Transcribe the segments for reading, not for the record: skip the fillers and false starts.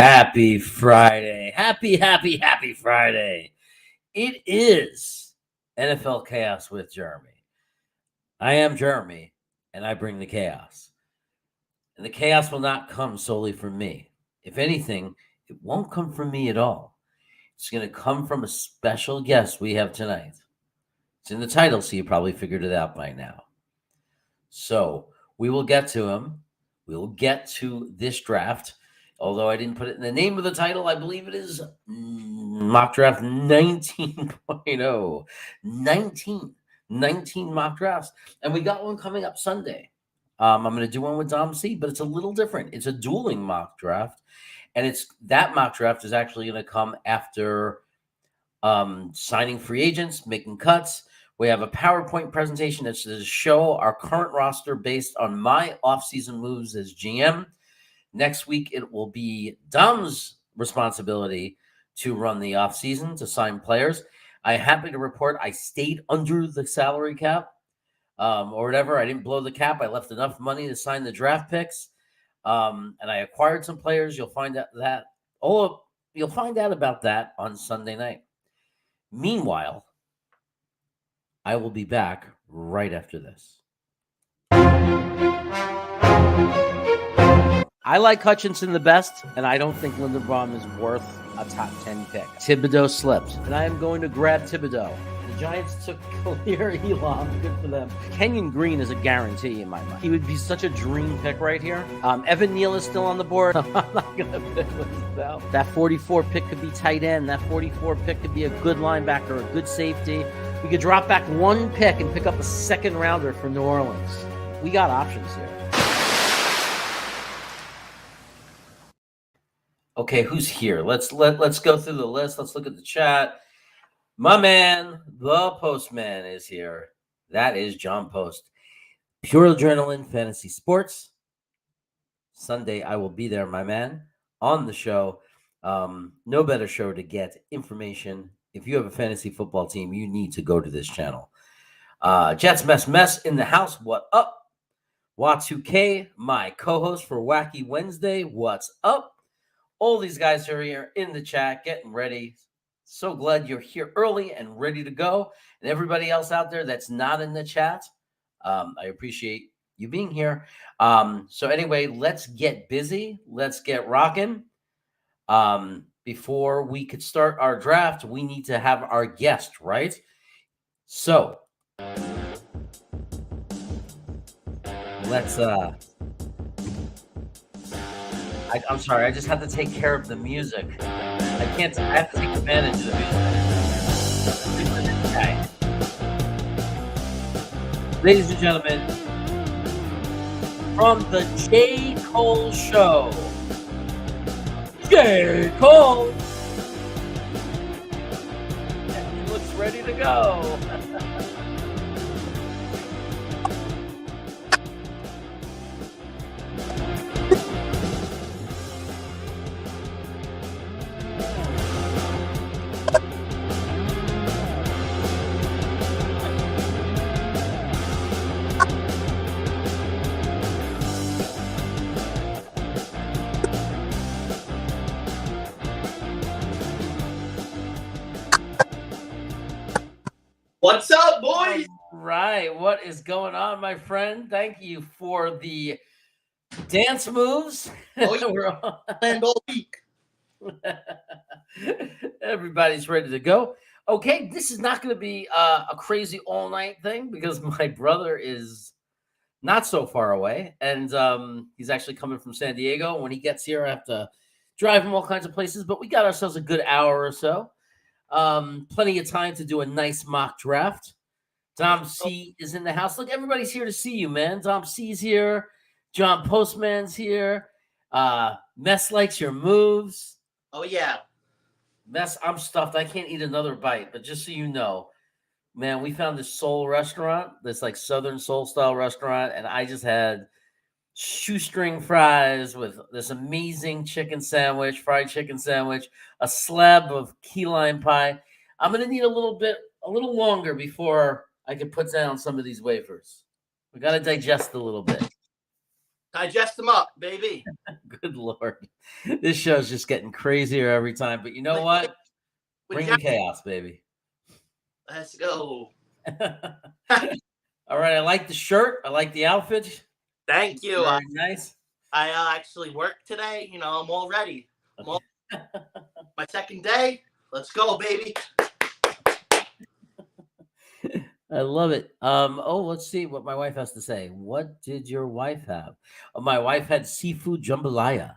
Happy Friday. Happy Friday. It is NFL Chaos with Jeremy. I am Jeremy, and I bring the chaos. And the chaos will not come solely from me. If anything, it won't come from me at all. It's going to come from a special guest we have tonight. It's in the title, so you probably figured it out by now. So we will get to him. We will get to this draft. Although I didn't put it in the name of the title, I believe it is Mock Draft 19.0. 19 mock drafts. And we got one coming up Sunday. I'm going to do one with Dom C, but it's a little different. It's a dueling mock draft. And that mock draft is actually going to come after signing free agents, making cuts. We have a PowerPoint presentation that's to show our current roster based on my offseason moves as GM. Next week, it will be Dom's responsibility to run the offseason, to sign players. I'm happy to report I stayed under the salary cap or whatever. I didn't blow the cap. I left enough money to sign the draft picks. And I acquired some players. You'll find out about that on Sunday night. Meanwhile, I will be back right after this. I like Hutchinson the best, and I don't think Linderbaum is worth a top 10 pick. Thibodeau slipped, and I am going to grab Thibodeau. The Giants took Khalil Elam. Good for them. Kenyon Green is a guarantee in my mind. He would be such a dream pick right here. Evan Neal is still on the board. I'm not going to pick this now. That 44 pick could be tight end. That 44 pick could be a good linebacker, a good safety. We could drop back one pick and pick up a second rounder for New Orleans. We got options here. Okay, who's here? Let's go through the list. Let's look at the chat. My man, the Postman, is here. That is John Post. Pure Adrenaline Fantasy Sports. Sunday, I will be there, my man, on the show. No better show to get information. If you have a fantasy football team, you need to go to this channel. Jets Mess in the house. What up? Wa2K, my co-host for Wacky Wednesday. What's up? All these guys are here in the chat, getting ready. So glad you're here early and ready to go. And everybody else out there that's not in the chat, I appreciate you being here. So anyway, let's get busy. Let's get rocking. Before we could start our draft, we need to have our guest, right? So let's I'm sorry, I just have to take care of the music. I have to take advantage of the music. Okay. Ladies and gentlemen, from the J. Cole Show, J. Cole! He looks ready to go. What's up, boys? All right. What is going on, my friend? Thank you for the dance moves. Oh, yeah. We're on. And all week. Everybody's ready to go. Okay, this is not going to be a crazy all-night thing because my brother is not so far away, and he's actually coming from San Diego. When he gets here, I have to drive him all kinds of places, but we got ourselves a good hour or so. Plenty of time to do a nice mock draft. Dom C is in the house. Look, everybody's here to see you, man. Dom C's here. John Postman's here. Mess likes your moves. Oh, yeah. Mess, I'm stuffed. I can't eat another bite, but just so you know, man, we found this soul restaurant, this like Southern soul style restaurant, and I just had shoestring fries with this amazing chicken sandwich, fried chicken sandwich, a slab of key lime pie. I'm going to need a little longer before I can put down some of these wafers. We got to digest a little bit. Digest them up, baby. Good Lord. This show's just getting crazier every time. But you know what? With Bring the Jack, chaos, baby. let's go. All right. I like the shirt. I like the outfit. Thank you. Very nice. I actually worked today. I'm all ready. Okay. My second day. Let's go, baby. I love it. Let's see what my wife has to say. What did your wife have? Oh, my wife had seafood jambalaya.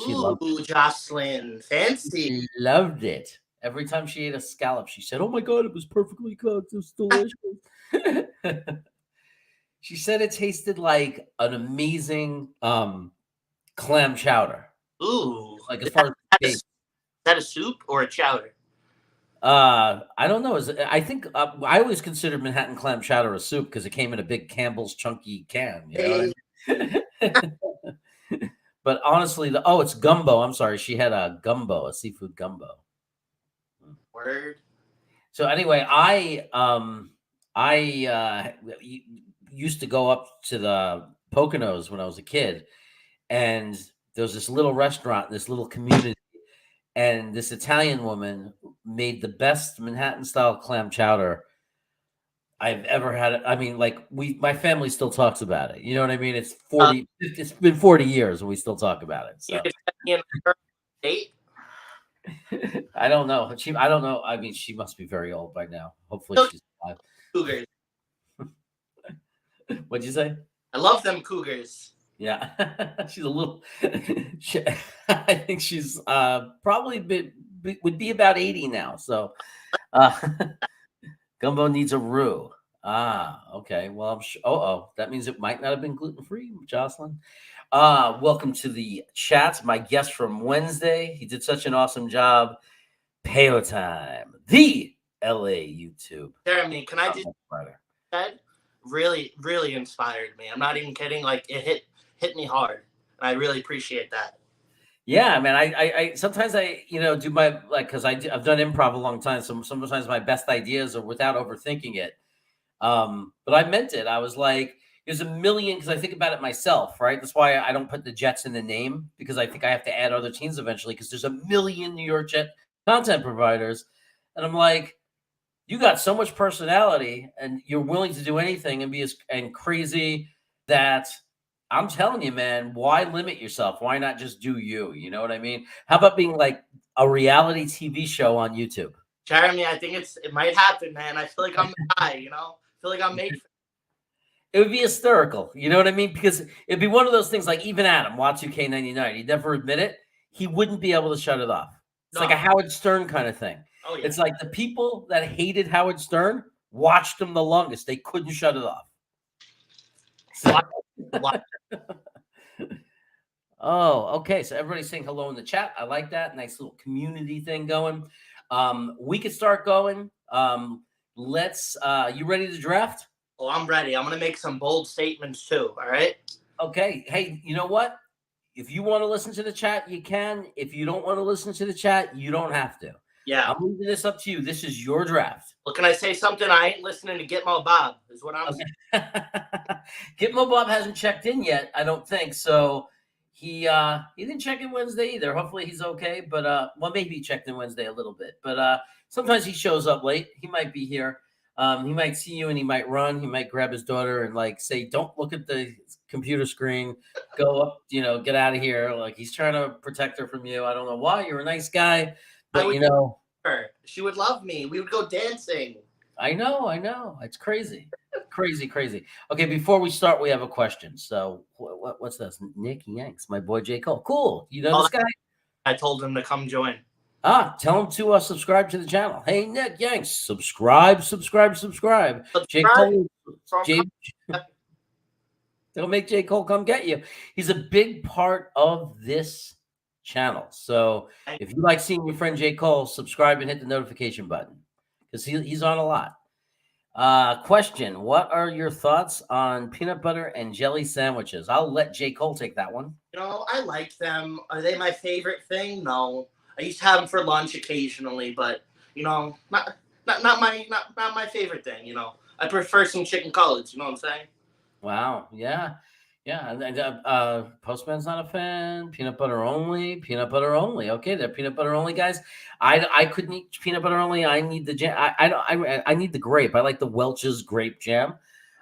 She loved Ooh, Jocelyn, fancy. She loved it. Every time she ate a scallop, she said, "Oh my god, it was perfectly cooked. It was delicious." She said it tasted like an amazing clam chowder. Ooh, Like as is far as is that a soup or a chowder? I don't know. I think I always considered Manhattan clam chowder a soup because it came in a big Campbell's chunky can. You know what Hey, I mean? But honestly, it's gumbo. I'm sorry. She had a gumbo, a seafood gumbo. word. So anyway, I used to go up to the Poconos when I was a kid, and there was this little restaurant, this little community, and this Italian woman made the best Manhattan style clam chowder I've ever had. I mean, like my family still talks about it. You know what I mean? It's been 40 years and we still talk about it. You So could send me an her date. I don't know. I don't know. I mean, she must be very old by now. Hopefully Those she's alive. cougars. What'd you say? I love them cougars. Yeah, she's a little. I think she's probably would be about 80 now. So, uh, gumbo needs a roux. Ah, okay. Well, I'm sure. That means it might not have been gluten free, Jocelyn. Welcome to the chat. My guest from Wednesday. He did such an awesome job. Payo time. The LA YouTube. Jeremy, can I just Writer. said really, really inspired me. I'm not even kidding. Like it hit me hard. And I really appreciate that. Yeah, man. I sometimes do my because I've done improv a long time. So sometimes my best ideas are without overthinking it. But I meant it. I was like, there's a million because I think about it myself, right? That's why I don't put the Jets in the name because I think I have to add other teams eventually because there's a million New York Jet content providers, and I'm like, you got so much personality and you're willing to do anything and be and crazy that I'm telling you, man, why limit yourself? Why not just do you? You know what I mean? How about being like a reality TV show on YouTube? Jeremy, I think it might happen, man. I feel like I'm the guy, I feel like I'm made for It would be hysterical. You know what I mean? Because it'd be one of those things like even Adam, Y2K99, he'd never admit it. He wouldn't be able to shut it off. It's like no. a Howard Stern kind of thing. Oh yeah. It's like the people that hated Howard Stern watched him the longest. They couldn't shut it off. So, Why? oh, okay. So everybody's saying hello in the chat. I like that. Nice little community thing going. We could start going. Let's you ready to draft? Oh, I'm ready. I'm gonna make some bold statements too. All right. Okay. Hey, you know what? If you want to listen to the chat, you can. If you don't want to listen to the chat, you don't have to. Yeah. I'm leaving this up to you. This is your draft. Well, can I say something? I ain't listening to Gitmo Bob, is what I'm saying. Gitmo Bob hasn't checked in yet, I don't think. So he didn't check in Wednesday either. Hopefully he's okay. But well, maybe he checked in Wednesday a little bit. But sometimes he shows up late. He might be here. He might see you and he might run. He might grab his daughter and like say, "Don't look at the computer screen. Go up, get out of here." Like he's trying to protect her from you. I don't know why. You're a nice guy, but her. She would love me. We would go dancing. I know. It's crazy. Crazy. Okay, before we start, we have a question. So what's this? Nick Yanks, my boy J. Cole. Cool. You know this guy? I told him to come join. Tell him to subscribe to the channel. Hey, Nick Yanks, subscribe. J. Cole, don't make J. Cole come get you. He's a big part of this channel. So if you like seeing your friend J. Cole, subscribe and hit the notification button because he's on a lot. Question: what are your thoughts on peanut butter and jelly sandwiches? I'll let J. Cole take that one. I like them. Are they my favorite thing? No. I used to have them for lunch occasionally, but not my favorite thing. I prefer some chicken cutlets. You know what I'm saying? Wow. Yeah. Yeah, and Postman's not a fan. Peanut butter only. Peanut butter only. Okay, they're peanut butter only guys. I couldn't eat peanut butter only. I need the jam. I don't. I need the grape. I like the Welch's grape jam.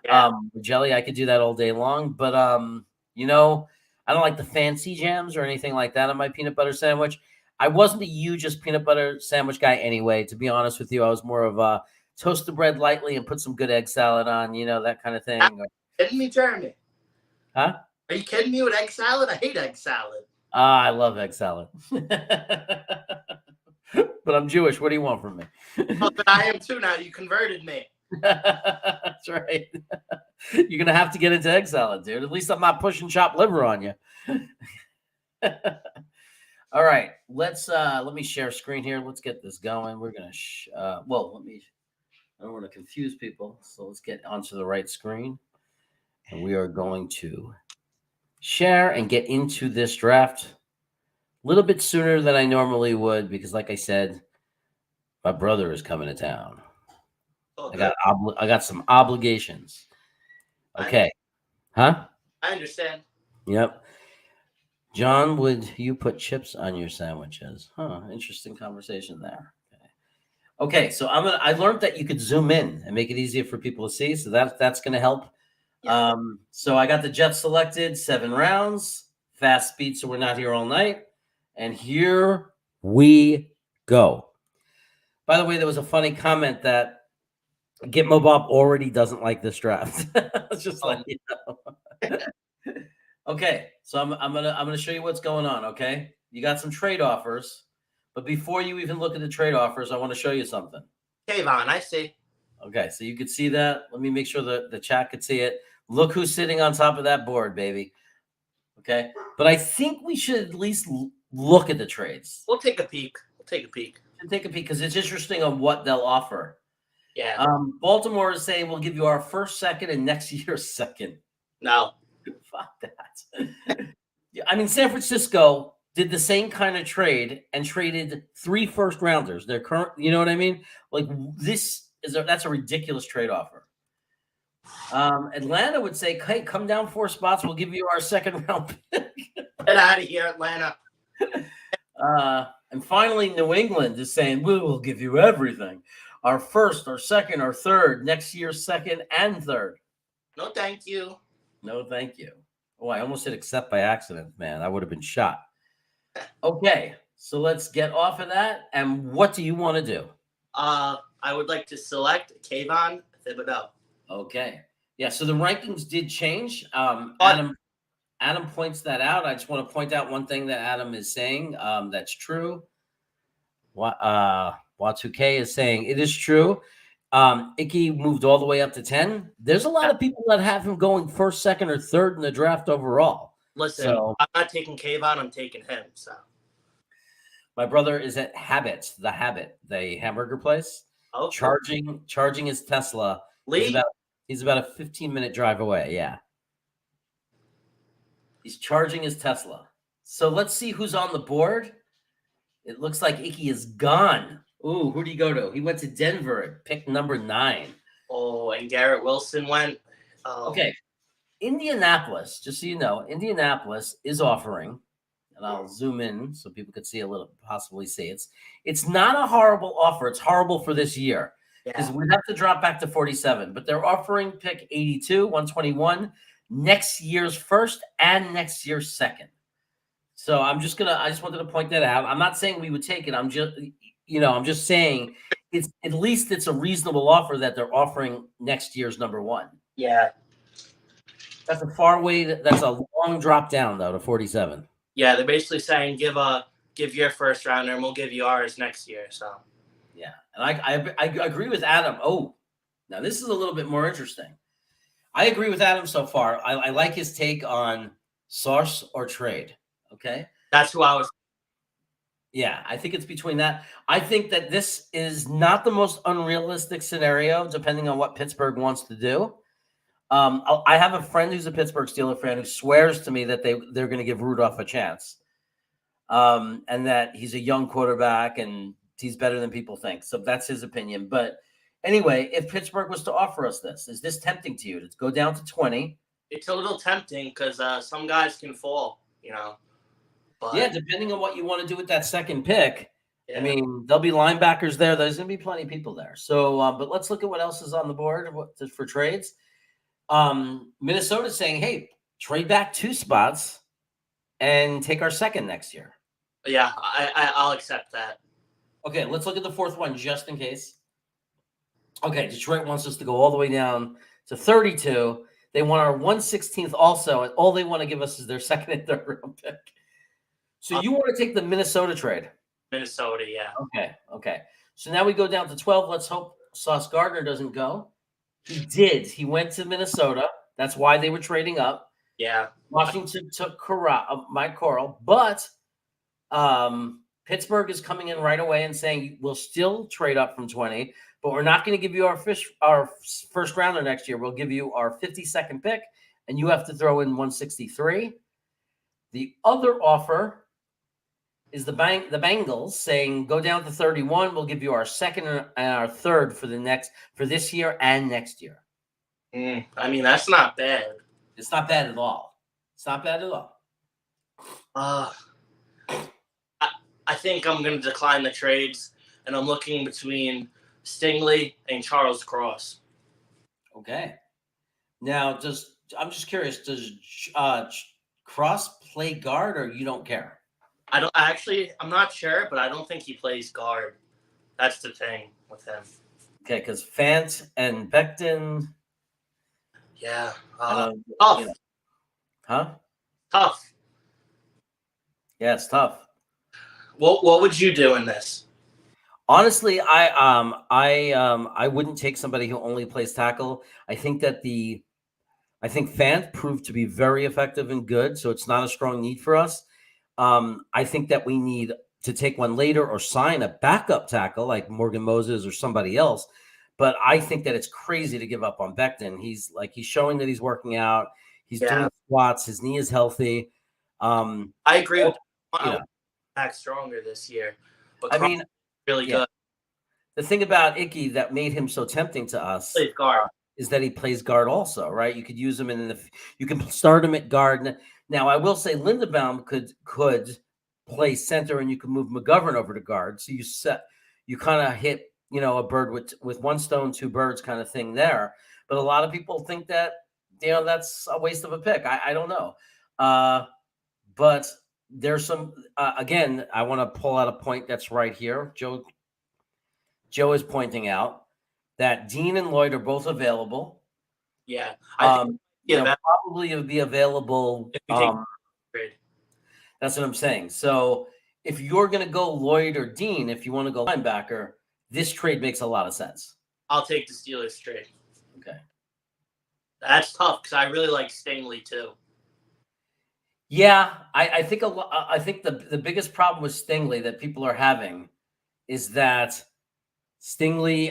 Yeah. Jelly. I could do that all day long. But you know, I don't like the fancy jams or anything like that on my peanut butter sandwich. I wasn't the hugest peanut butter sandwich guy anyway. To be honest with you, I was more of a toast the bread lightly and put some good egg salad on. You know, that kind of Are thing. you kidding me, Jeremy? Huh? Are you kidding me with egg salad? I hate egg salad. I love egg salad. But I'm Jewish. What do you want from me? Oh, but I am too now. You converted me. That's right. You're gonna have to get into egg salad, dude. At least I'm not pushing chopped liver on you. All right, let me share screen here. Let's get this going. We're gonna I don't want to confuse people, so let's get onto the right screen, and we are going to share and get into this draft a little bit sooner than I normally would because, like I said, my brother is coming to town. Oh, I got some obligations. Okay, huh? I understand. Yep. John, would you put chips on your sandwiches? Huh. Interesting conversation there. Okay, so I learned that you could zoom in and make it easier for people to see, so that's gonna help. Yeah. So I got the Jets selected, 7 rounds, fast speed, so we're not here all night. And here we go. By the way, there was a funny comment that Gitmo Bob already doesn't like this draft. It's just like you know. Okay, so I'm gonna show you what's going on. Okay, you got some trade offers, but before you even look at the trade offers, I want to show you something. Kayvon, I see. Okay, so you could see that. Let me make sure the chat could see it. Look who's sitting on top of that board, baby. Okay, but I think we should at least look at the trades. We'll take a peek. Take a peek because it's interesting on what they'll offer. Yeah. Baltimore is saying we'll give you our first, second, and next year's second. No. Fuck that. I mean, San Francisco did the same kind of trade and traded 3 first-rounders. Their current, you know what I mean? Like that's a ridiculous trade offer. Atlanta would say, "Hey, come down 4 spots. We'll give you our second round pick." Get out of here, Atlanta. And finally, New England is saying, "We will give you everything. Our first, our second, our third, next year's second and third." No, thank you. No, thank you. Oh, I almost hit accept by accident, man. I would have been shot. Okay, so let's get off of that. And what do you want to do? I would like to select Kayvon Thibodeau. Okay. Yeah, so the rankings did change. Adam points that out. I just want to point out one thing that Adam is saying. That's true. Y2K is saying it is true. Icky moved all the way up to 10. There's a lot of people that have him going first, second, or third in the draft overall. Listen, so, I'm not taking Kayvon. I'm taking him. So my brother is at Habit, the hamburger place. okay. Charging his Tesla. He's about a 15-minute drive away. Yeah. He's charging his Tesla. So let's see who's on the board. It looks like Icky is gone. Ooh, who did he go to? He went to Denver at pick number 9. Oh, and Garrett Wilson went. Okay. Indianapolis, just so you know, Indianapolis is offering, and I'll zoom in so people could see a little, possibly see it's not a horrible offer. It's horrible for this year because we have to drop back to 47, but they're offering pick 82, 121, next year's first and next year's second. So I just wanted to point that out. I'm not saying we would take it. I'm just saying at least it's a reasonable offer that they're offering next year's number 1. Yeah. That's a far way. That's a long drop down though to 47. Yeah, they're basically saying give your first rounder and we'll give you ours next year. So yeah, and I agree with Adam. Oh, now this is a little bit more interesting. I agree with Adam so far. I like his take on source or trade. Okay, that's who I was. Yeah, I think it's between that. I think that this is not the most unrealistic scenario, depending on what Pittsburgh wants to do. I have a friend who's a Pittsburgh Steelers fan who swears to me that they're going to give Rudolph a chance, and that he's a young quarterback and he's better than people think. So that's his opinion. But anyway, if Pittsburgh was to offer us this, is this tempting to you to go down to 20? it's a little tempting because some guys can fall, But Yeah, depending on what you want to do with that second pick. I yeah, mean, there'll be linebackers there. There's going to be plenty of people there. So, but let's look at what else is on the board for trades. Minnesota's saying, hey, trade back 2 spots and take our second next year. yeah, I'll accept that. Okay, let's look at the 4th one just in case. Okay, Detroit wants us to go all the way down to 32. They want our 116th also, and all they want to give us is their second and third round pick. So you want to take the Minnesota trade? Minnesota, yeah. Okay. So now we go down to 12. Let's hope Sauce Gardner doesn't go. He did. He went to Minnesota. That's why they were trading up. Yeah. Washington took Mike Corral, but Pittsburgh is coming in right away and saying we'll still trade up from 20, but we're not going to give you our first rounder next year. We'll give you our 52nd pick, and you have to throw in 163. The other offer is the Bengals saying go down to 31. We'll give you our second and our third for this year and next year. I mean, that's not bad. It's not bad at all. I think I'm going to decline the trades, and I'm looking between Stingley and Charles Cross. Okay. Now, I'm just curious, does Cross play guard or you don't care? I'm not sure, but I don't think he plays guard. That's the thing with him. Okay, because Fant and Becton. Yeah. Tough. Huh? Tough. Yeah, it's tough. What would you do in this? Honestly, I wouldn't take somebody who only plays tackle. I think Fant proved to be very effective and good, so it's not a strong need for us. I think that we need to take one later or sign a backup tackle like Morgan Moses or somebody else. But I think that it's crazy to give up on Becton. He's showing that he's working out. He's doing squats. His knee is healthy. I agree with back stronger this year. But I mean, really good. The thing about Icky that made him so tempting to us is that he plays guard also, right? You could use him you can start him at guard. Now, I will say Lindenbaum could play center, and you can move McGovern over to guard. So you kind of hit, a bird with one stone, 2 birds kind of thing there. But a lot of people think that, that's a waste of a pick. I don't know. But there's some, again, I want to pull out a point that's right here. Joe is pointing out that Dean and Lloyd are both available. Yeah. Probably it would be available. That's what I'm saying. So if you're going to go Lloyd or Dean, if you want to go linebacker, this trade makes a lot of sense. I'll take the Steelers trade. Okay. That's tough because I really like Stingley too. Yeah, I think the biggest problem with Stingley that people are having is that Stingley,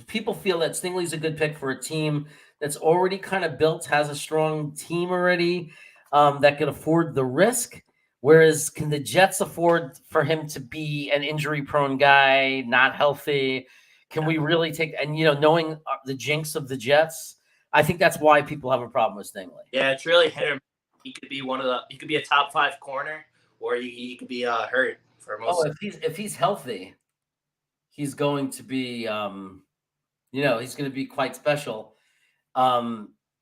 people feel that Stingley's a good pick for a team that's already kind of built, has a strong team already that can afford the risk. Whereas can the Jets afford for him to be an injury-prone guy, not healthy? Can we really take, and knowing the jinx of the Jets, I think that's why people have a problem with Stingley. Yeah, it's really hit or miss. He could be a top 5 corner, or he could be hurt for most. Oh, if he's healthy, he's going to be he's going to be quite special.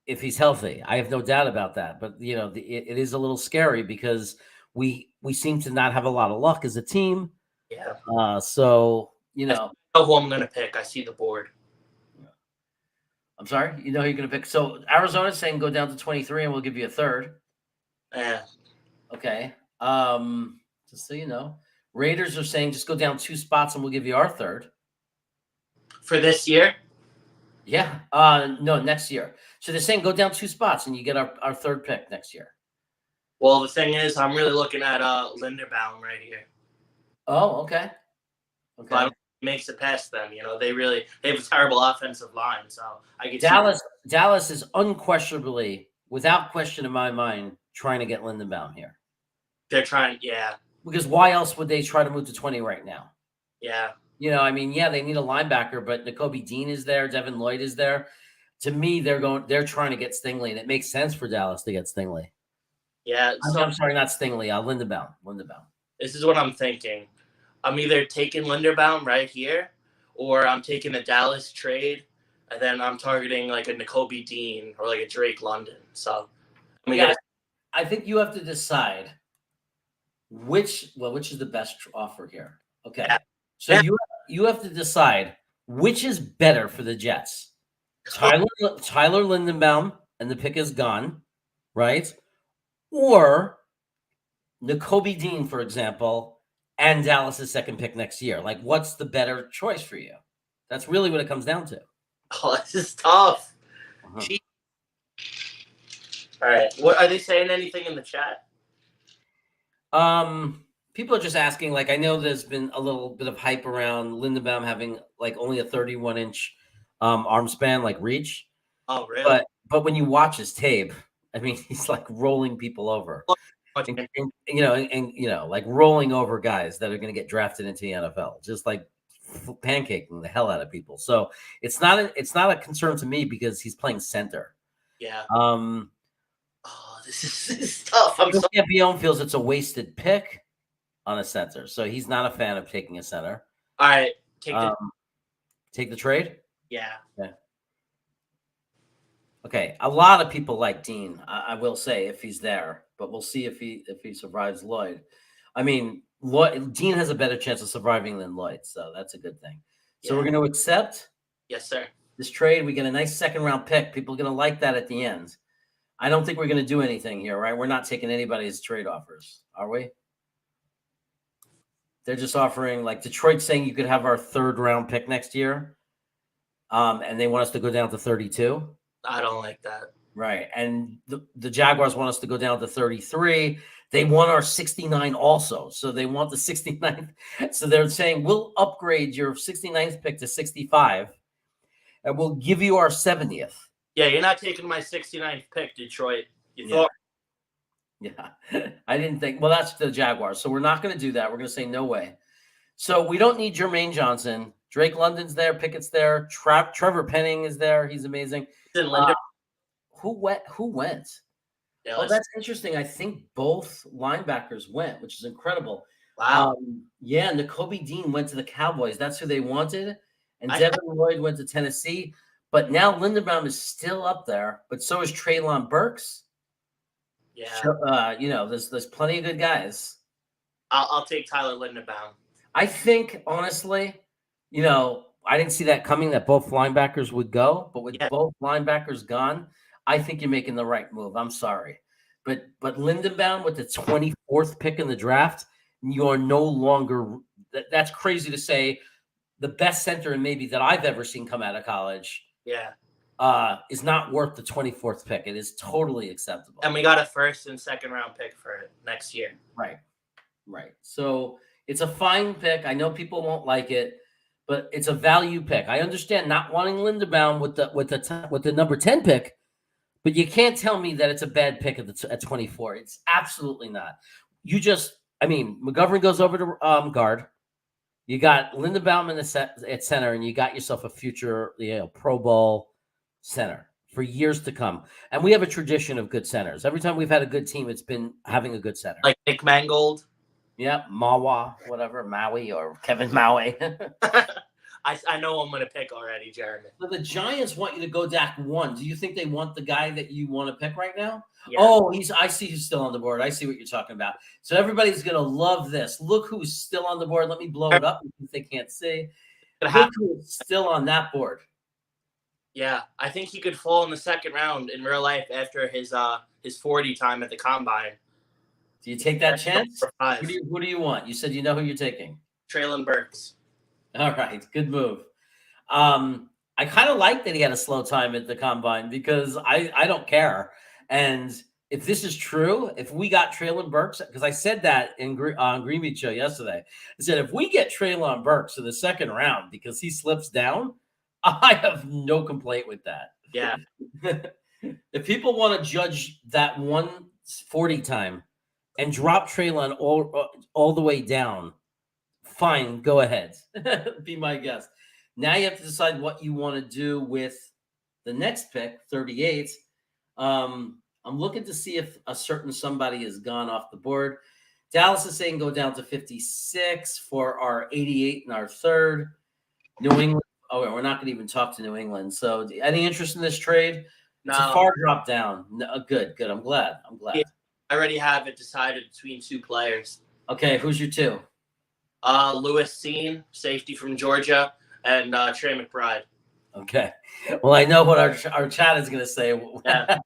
If he's healthy, I have no doubt about that. But it is a little scary because we seem to not have a lot of luck as a team. Yeah. So I know who I'm going to pick. I see the board. I'm sorry. You know who you're going to pick. So Arizona's saying go down to 23 and we'll give you a third. Yeah. Okay. Just so you know, Raiders are saying just go down 2 spots and we'll give you our third. For this year? Yeah. No, next year. So they're saying go down 2 spots and you get our third pick next year. Well, the thing is, I'm really looking at Linderbaum right here. Oh, okay. Okay. But it makes it past them. They have a terrible offensive line. So I get Dallas is unquestionably, without question in my mind, trying to get Lindenbaum here. They're trying, yeah. Because why else would they try to move to 20 right now? Yeah. They need a linebacker, but Nakobe Dean is there. Devin Lloyd is there. to me, they're trying to get Stingley, and it makes sense for Dallas to get Stingley. Yeah. So I'm sorry, not Stingley. Lindenbaum. Lindenbaum. this is what I'm thinking. I'm either taking Linderbaum right here, or I'm taking the Dallas trade, and then I'm targeting like a Nakobe Dean or like a Drake London. So I think you have to decide which is the best offer here. Okay, Yeah. so you have to decide which is better for the Jets. Tyler Lindenbaum, and the pick is gone, right? Or Nakobe Dean, for example, and Dallas's second pick next year. Like, what's the better choice for you? That's really what it comes down to. Oh, this is tough. Uh-huh. All right. What are they saying? Anything in the chat? People are just asking. Like, I know there's been a little bit of hype around Lindenbaum having like only a 31-inch arm span, like reach. Oh, really? But when you watch his tape, I mean, he's like rolling people over. And like rolling over guys that are going to get drafted into the NFL, just like pancaking the hell out of people. So it's not a concern to me because he's playing center. Yeah. Oh, this is tough. Campione feels it's a wasted pick on a center, so he's not a fan of taking a center. All right, take the trade. Yeah. Okay, a lot of people like Dean. I will say if he's there, but we'll see if he survives Lloyd. I mean, Dean has a better chance of surviving than Lloyd, so that's a good thing. So we're going to accept. Yes, sir. This trade. We get a nice second-round pick. People are going to like that at the end. I don't think we're going to do anything here, right? We're not taking anybody's trade offers, are we? They're just offering, like Detroit saying you could have our third-round pick next year, and they want us to go down to 32. I don't like that. Right. And the Jaguars want us to go down to 33. They want our 69 also. So they want the 69th. So they're saying we'll upgrade your 69th pick to 65 and we'll give you our 70th. Yeah, you're not taking my 69th pick, Detroit. You thought. Yeah. I didn't think. Well, that's the Jaguars. So we're not going to do that. We're going to say no way. So we don't need Jermaine Johnson. Drake London's there. Pickett's there. Trevor Penning is there. He's amazing. Who went? Yeah, that's interesting. I think both linebackers went, which is incredible. Wow. Yeah, Nakobe Dean went to the Cowboys. That's who they wanted. And Devin Lloyd went to Tennessee. But now Lindenbaum is still up there, but so is Treylon Burks. Yeah. So, there's plenty of good guys. I'll take Tyler Lindenbaum. I think, honestly, I didn't see that coming that both linebackers would go, but with both linebackers gone, I think you're making the right move. I'm sorry. But Lindenbaum with the 24th pick in the draft, you are no longer – that's crazy to say. The best center maybe that I've ever seen come out of college is not worth the 24th pick. It is totally acceptable. And we got a first and second round pick for it next year. Right. So it's a fine pick. I know people won't like it, but it's a value pick. I understand not wanting Lindenbaum with the number 10 pick, but you can't tell me that it's a bad pick at 24. It's absolutely not. McGovern goes over to guard. You got Lindenbaum at center, and you got yourself a future, Pro Bowl center for years to come. And we have a tradition of good centers. Every time we've had a good team, it's been having a good center. Like Nick Mangold. Yeah, Maui or Kevin Maui. I know I'm going to pick already, Jeremy. So the Giants want you to go DAC 1. Do you think they want the guy that you want to pick right now? Yeah. Oh, I see he's still on the board. I see what you're talking about. So everybody's going to love this. Look who's still on the board. Let me blow it up if they can't see. Look who's still on that board. Yeah, I think he could fall in the second round in real life after his 40 time at the combine. Do you take that chance? Who do you want? You said you know who you're taking. Treylon Burks. All right, good move. I kind of like that he had a slow time at the combine because I don't care. And if this is true, if we got Treylon Burks, because I said that on Green Beach Show yesterday, I said if we get Treylon Burks in the second round because he slips down, I have no complaint with that. Yeah. If people want to judge that 140 time and drop Treylon all the way down, fine, go ahead. Be my guest. Now you have to decide what you want to do with the next pick, 38. I'm looking to see if a certain somebody has gone off the board. Dallas is saying go down to 56 for our 88 and our third. New England. Oh, we're not going to even talk to New England. So, any interest in this trade? It's a No. far drop down. No, good. I'm glad. Yeah, I already have it decided between two players. Okay, who's your two? Lewis Seen, safety from Georgia, and Trey McBride. Okay. Well, I know what our chat is going to say. Yeah.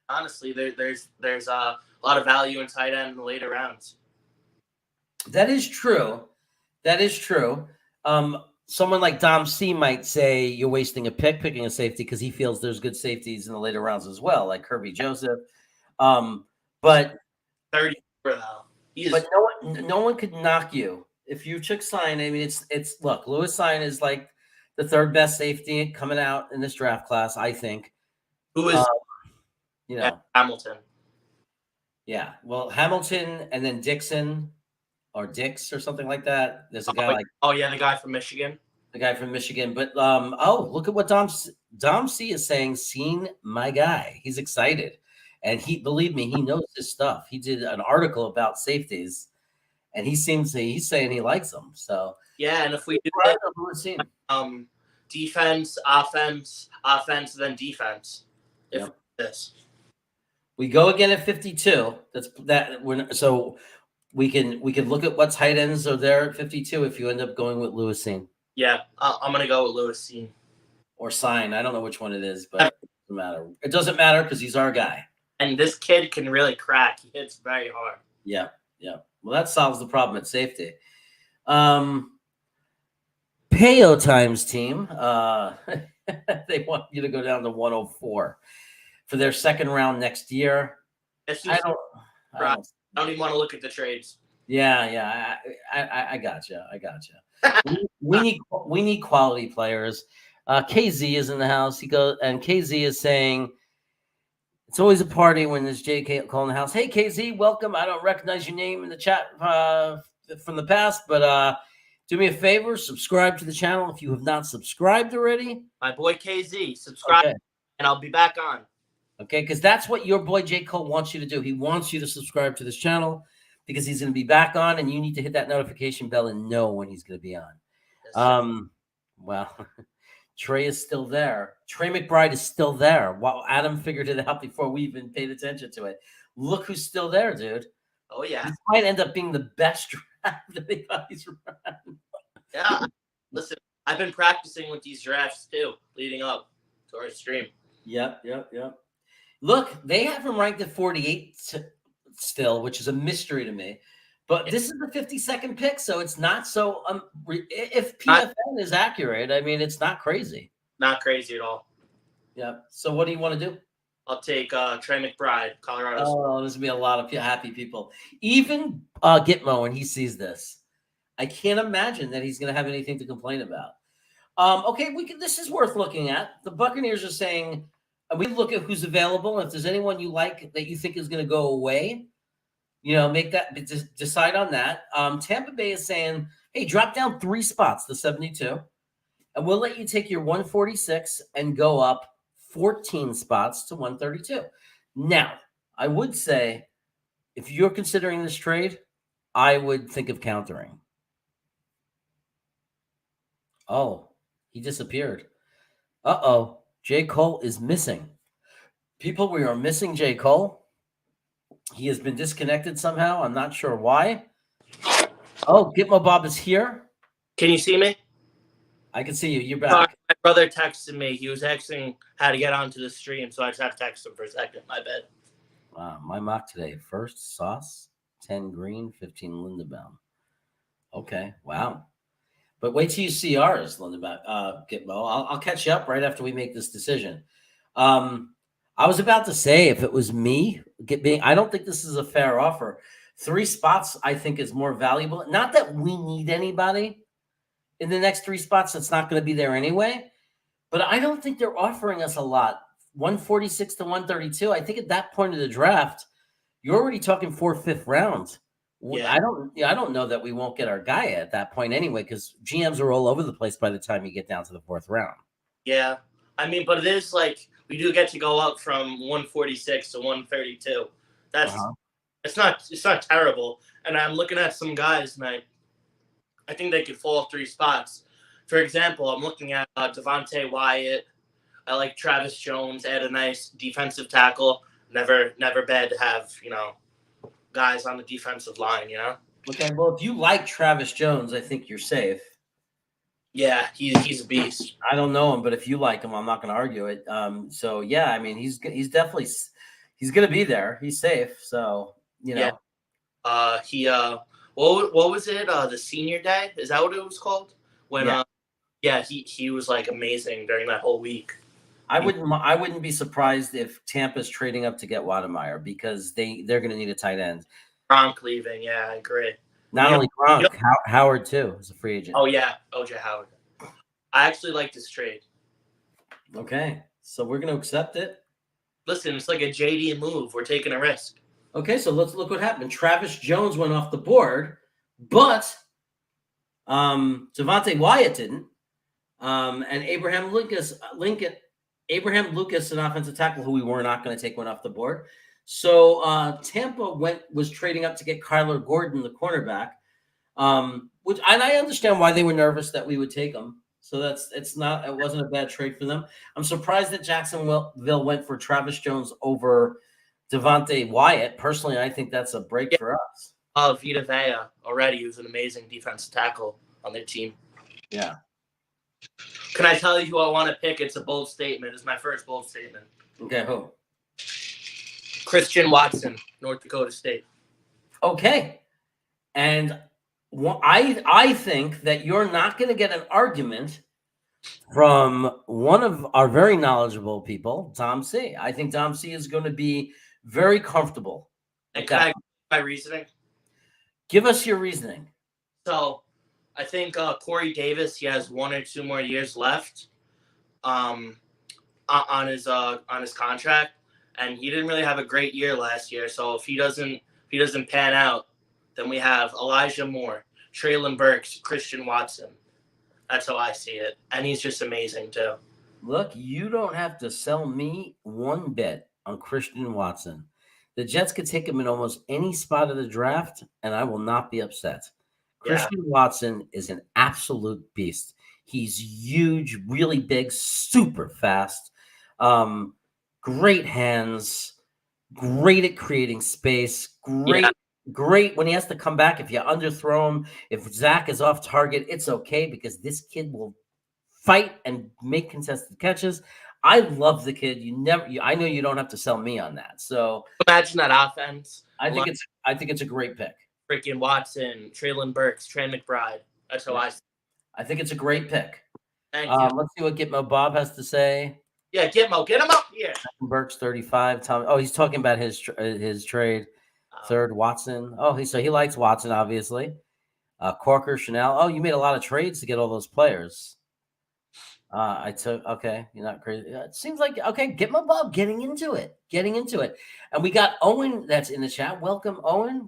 Honestly, there's a lot of value in tight end in the later rounds. That is true. Someone like Dom C might say you're wasting a pick picking a safety because he feels there's good safeties in the later rounds as well, like Kirby Joseph. But 34 though. But no one could knock you if you took Sign. I mean, it's look, Lewis Sign is like the third best safety coming out in this draft class, I think. Who is Hamilton? Yeah, well, Hamilton and then Dixon or Dix or something like that. There's a guy the guy from Michigan. The guy from Michigan. But look at what Dom C is saying. Seen my guy. He's excited. And believe me, he knows his stuff. He did an article about safeties, and he's saying he likes them. So yeah, and if we do that, defense, offense, then defense. If this, we go again at 52. So we can look at what tight ends are there at 52 if you end up going with Lewis Seen. Yeah, I'm gonna go with Lewis Seen or Sign. I don't know which one it is, but it doesn't matter. It doesn't matter because he's our guy. And this kid can really crack. He hits very hard. Yeah. Well, that solves the problem at safety. Payo Times team, they want you to go down to 104 for their second round next year. I don't even want to look at the trades. Yeah. I gotcha. we need quality players. KZ is in the house. And KZ is saying, it's always a party when there's JK Cole in the house. Hey, KZ, welcome. I don't recognize your name in the chat from the past, but do me a favor, subscribe to the channel if you have not subscribed already. My boy KZ, subscribe, and I'll be back on. Okay, because that's what your boy J. Cole wants you to do. He wants you to subscribe to this channel because he's going to be back on, and you need to hit that notification bell and know when he's going to be on. Yes, well, Trey is still there. Trey McBride is still there. Wow, Adam figured it out before we even paid attention to it. Look who's still there, dude. Oh, yeah. This might end up being the best draft that anybody's run. Yeah. Listen, I've been practicing with these drafts, too, leading up to our stream. Yep. Look, they have him ranked at 48 still, which is a mystery to me. But this is the 52nd pick, so it's not so if PFN is accurate, I mean, it's not crazy. Not crazy at all. Yeah. So what do you want to do? I'll take Trey McBride, Colorado. Oh, there's going to be a lot of happy people. Even Gitmo, when he sees this, I can't imagine that he's going to have anything to complain about. Okay, this is worth looking at. The Buccaneers are saying, we look at who's available. If there's anyone you like that you think is going to go away, make that decide on that. Tampa Bay is saying, hey, drop down 3 spots to 72, and we'll let you take your 146 and go up 14 spots to 132. Now, I would say if you're considering this trade, I would think of countering. Oh, he disappeared. Uh-oh. J. Cole is missing. People, we are missing J. Cole. He has been disconnected somehow. I'm not sure why. Oh, Gitmo Bob is here. Can you see me? I can see you. You're back. My brother texted me. He was asking how to get onto the stream, so I just had to text him for a second. My bad. Wow, my mock today. First Sauce, 10 Green, 15 Lindenbaum. Okay, wow. But wait till you see ours, Lindenbaum, Gitmo. I'll catch you up right after we make this decision. I was about to say, if it was me, I don't think this is a fair offer. 3 spots, I think, is more valuable. Not that we need anybody in the next 3 spots that's not going to be there anyway, but I don't think they're offering us a lot. 146 to 132. I think at that point of the draft, you're already talking 4th, 5th round. Yeah. I don't know that we won't get our guy at that point anyway, because GMs are all over the place by the time you get down to the 4th round. Yeah. I mean, but it is like we do get to go up from 146 to 132. That's Uh-huh. it's not terrible. And I'm looking at some guys, and I think they could fall 3 spots. For example, I'm looking at Devontae Wyatt. I like Travis Jones. Add a nice defensive tackle. Never bad to have guys on the defensive line. Okay, well, if you like Travis Jones, I think you're safe. Yeah, he's a beast. I don't know him, but if you like him, I'm not going to argue it. So yeah, I mean, he's definitely he's going to be there. He's safe. So Yeah. He what was it? The senior day? Is that what it was called? When yeah, he was like amazing during that whole week. I wouldn't be surprised if Tampa's trading up to get Wademeyer because they're going to need a tight end. Gronk leaving, yeah, I agree. Not only Gronk, Howard too is a free agent. Oh yeah, OJ Howard. I actually like this trade. Okay, so we're going to accept it. Listen, it's like a JD move. We're taking a risk. Okay, so let's look what happened. Travis Jones went off the board, but Devontae Wyatt didn't. And Abraham Lucas, an offensive tackle who we were not going to take, went off the board. So Tampa was trading up to get Kyler Gordon, the cornerback, which and I understand why they were nervous that we would take him. So it wasn't a bad trade for them. I'm surprised that Jacksonville went for Travis Jones over Devontae Wyatt. Personally, I think that's a break for us. Vita Vea already, who's an amazing defensive tackle on their team. Yeah. Can I tell you who I want to pick? It's a bold statement. It's my first bold statement. Okay, who? Christian Watson, North Dakota State. Okay. And I think that you're not going to get an argument from one of our very knowledgeable people, Tom C. I think Tom C is going to be very comfortable. And can I give my reasoning? Give us your reasoning. So I think Corey Davis, he has 1 or 2 more years left on his contract, and he didn't really have a great year last year. So if he doesn't pan out, then we have Elijah Moore, Treylon Burks, Christian Watson. That's how I see it, and he's just amazing too. Look, you don't have to sell me one bit on Christian Watson. The Jets could take him in almost any spot of the draft, and I will not be upset. Christian Watson is an absolute beast. He's huge, really big, super fast, great hands, great at creating space, great when he has to come back. If you underthrow him, if Zach is off target, it's okay because this kid will fight and make contested catches. I love the kid. I know you don't have to sell me on that. So imagine that offense. I think it's a great pick. Freaking Watson, Treylon Burks, Trey McBride. That's how I think it's a great pick. Thank you. Let's see what Gitmo Bob has to say. Yeah, Gitmo, get him up here. Burks 35. Tom. Oh, he's talking about his trade. Third Watson. Oh, so he likes Watson, obviously. Corker, Chanel. Oh, you made a lot of trades to get all those players. Okay, you're not crazy. It seems like, okay, Gitmo Bob getting into it. And we got Owen that's in the chat. Welcome, Owen.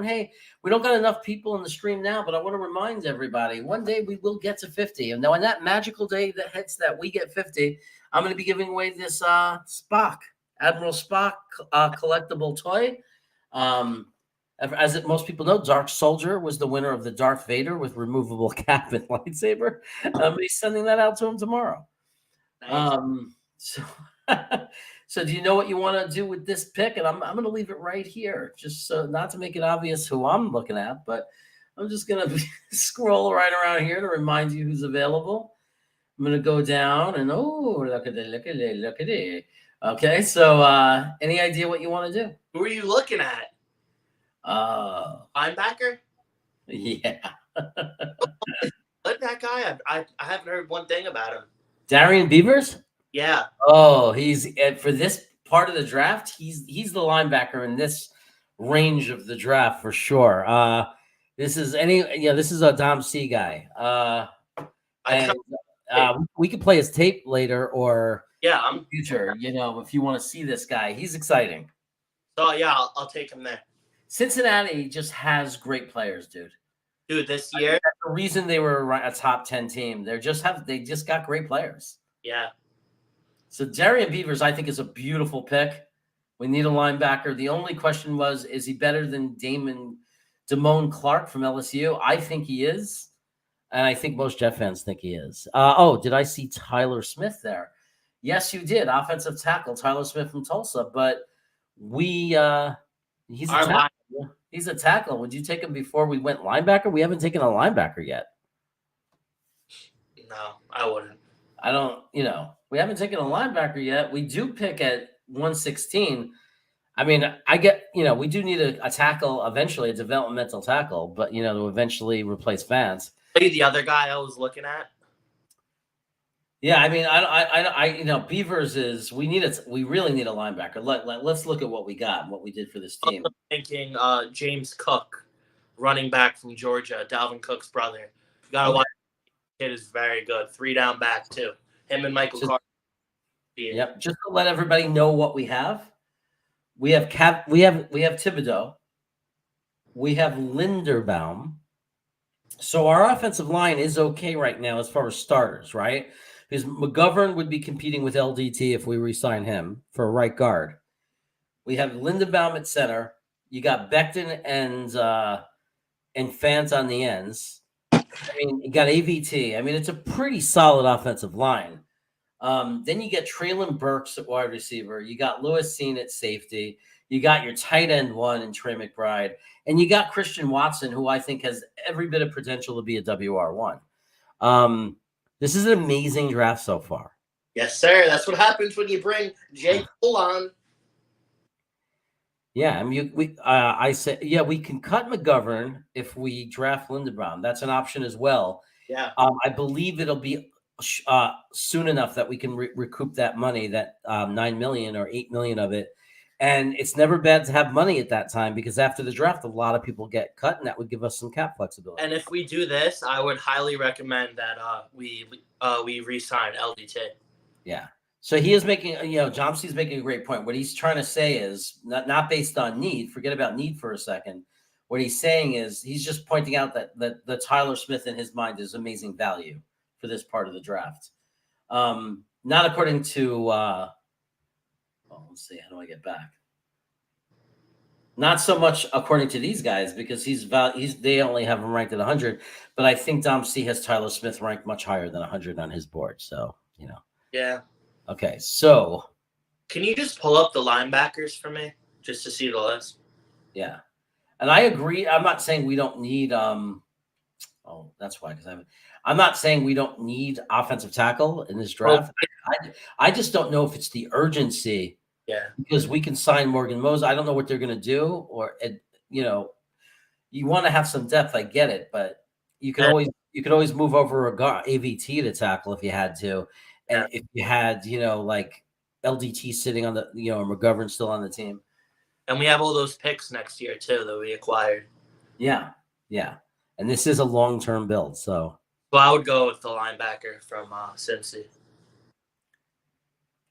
Hey, we don't got enough people in the stream now, but I want to remind everybody, one day we will get to 50. And now on that magical day that hits that we get 50, I'm going to be giving away this Spock, Admiral Spock collectible toy. As most people know, Dark Soldier was the winner of the Darth Vader with removable cap and lightsaber. He's sending that out to him tomorrow. Nice. So do you know what you want to do with this pick? And I'm going to leave it right here, just so not to make it obvious who I'm looking at, but I'm just going to scroll right around here to remind you who's available. I'm going to go down and look at it. Okay, so any idea what you want to do? Who are you looking at? Linebacker? Yeah. Let that guy. I haven't heard one thing about him. Darian Beavers? Yeah. Oh, he's for this part of the draft. He's the linebacker in this range of the draft for sure. This is a Dom C guy. We could play his tape later or future. If you want to see this guy, he's exciting. So yeah, I'll take him there. Cincinnati just has great players, dude. This year, that's the reason they were a top 10 team. They just got great players. Yeah. So Darian Beavers, I think, is a beautiful pick. We need a linebacker. The only question was, is he better than Damone Clark from LSU? I think he is. And I think most Jet fans think he is. Did I see Tyler Smith there? Yes, you did. Offensive tackle, Tyler Smith from Tulsa. But he's a tackle. He's a tackle. Would you take him before we went linebacker? We haven't taken a linebacker yet. No, I wouldn't. I don't, we haven't taken a linebacker yet. We do pick at 116. I mean, I get, we do need a tackle eventually, a developmental tackle, but, to eventually replace Vance. The other guy I was looking at. Yeah, I mean, Beavers is, we really need a linebacker. Let's look at what we got and what we did for this team. I'm thinking James Cook, running back from Georgia, Dalvin Cook's brother. You got to watch. Kid is very good. 3-down back too. Him and Michael Carter. Yep. Just to let everybody know what we have. We have Thibodeau. We have Linderbaum. So our offensive line is okay right now as far as starters, right? Because McGovern would be competing with LDT if we re-sign him for a right guard. We have Linderbaum at center. You got Becton and Fant on the ends. I mean, you got AVT. I mean, it's a pretty solid offensive line. Then you get Traylon Burks at wide receiver. You got Lewis Seen at safety. You got your tight end one in Trey McBride. And you got Christian Watson, who I think has every bit of potential to be a WR1. This is an amazing draft so far. Yes, sir. That's what happens when you bring Jake Cole on. Yeah, I mean, we can cut McGovern if we draft Linderbaum. That's an option as well. Yeah. I believe it'll be soon enough that we can recoup that money, that $9 million or $8 million of it. And it's never bad to have money at that time because after the draft, a lot of people get cut, and that would give us some cap flexibility. And if we do this, I would highly recommend that we re-sign LDT. Yeah. So he is making, John C's making a great point. What he's trying to say is not based on need. Forget about need for a second. What he's saying is he's just pointing out that the Tyler Smith in his mind is amazing value for this part of the draft. Not according to, let's see, how do I get back? Not so much according to these guys because they only have him ranked at 100. But I think Dom C has Tyler Smith ranked much higher than 100 on his board. So, Yeah. Okay, so can you just pull up the linebackers for me just to see the list? Yeah, and I agree. I'm not saying we don't need. That's why because I'm not saying we don't need offensive tackle in this draft. I just don't know if it's the urgency. Yeah, because we can sign Morgan Moses. I don't know what they're going to do, or you want to have some depth. I get it, but you could always move over a AVT to tackle if you had to. And if you had, like LDT sitting on the, or McGovern still on the team. And we have all those picks next year, too, that we acquired. Yeah. Yeah. And this is a long-term build. So I would go with the linebacker from Cincy.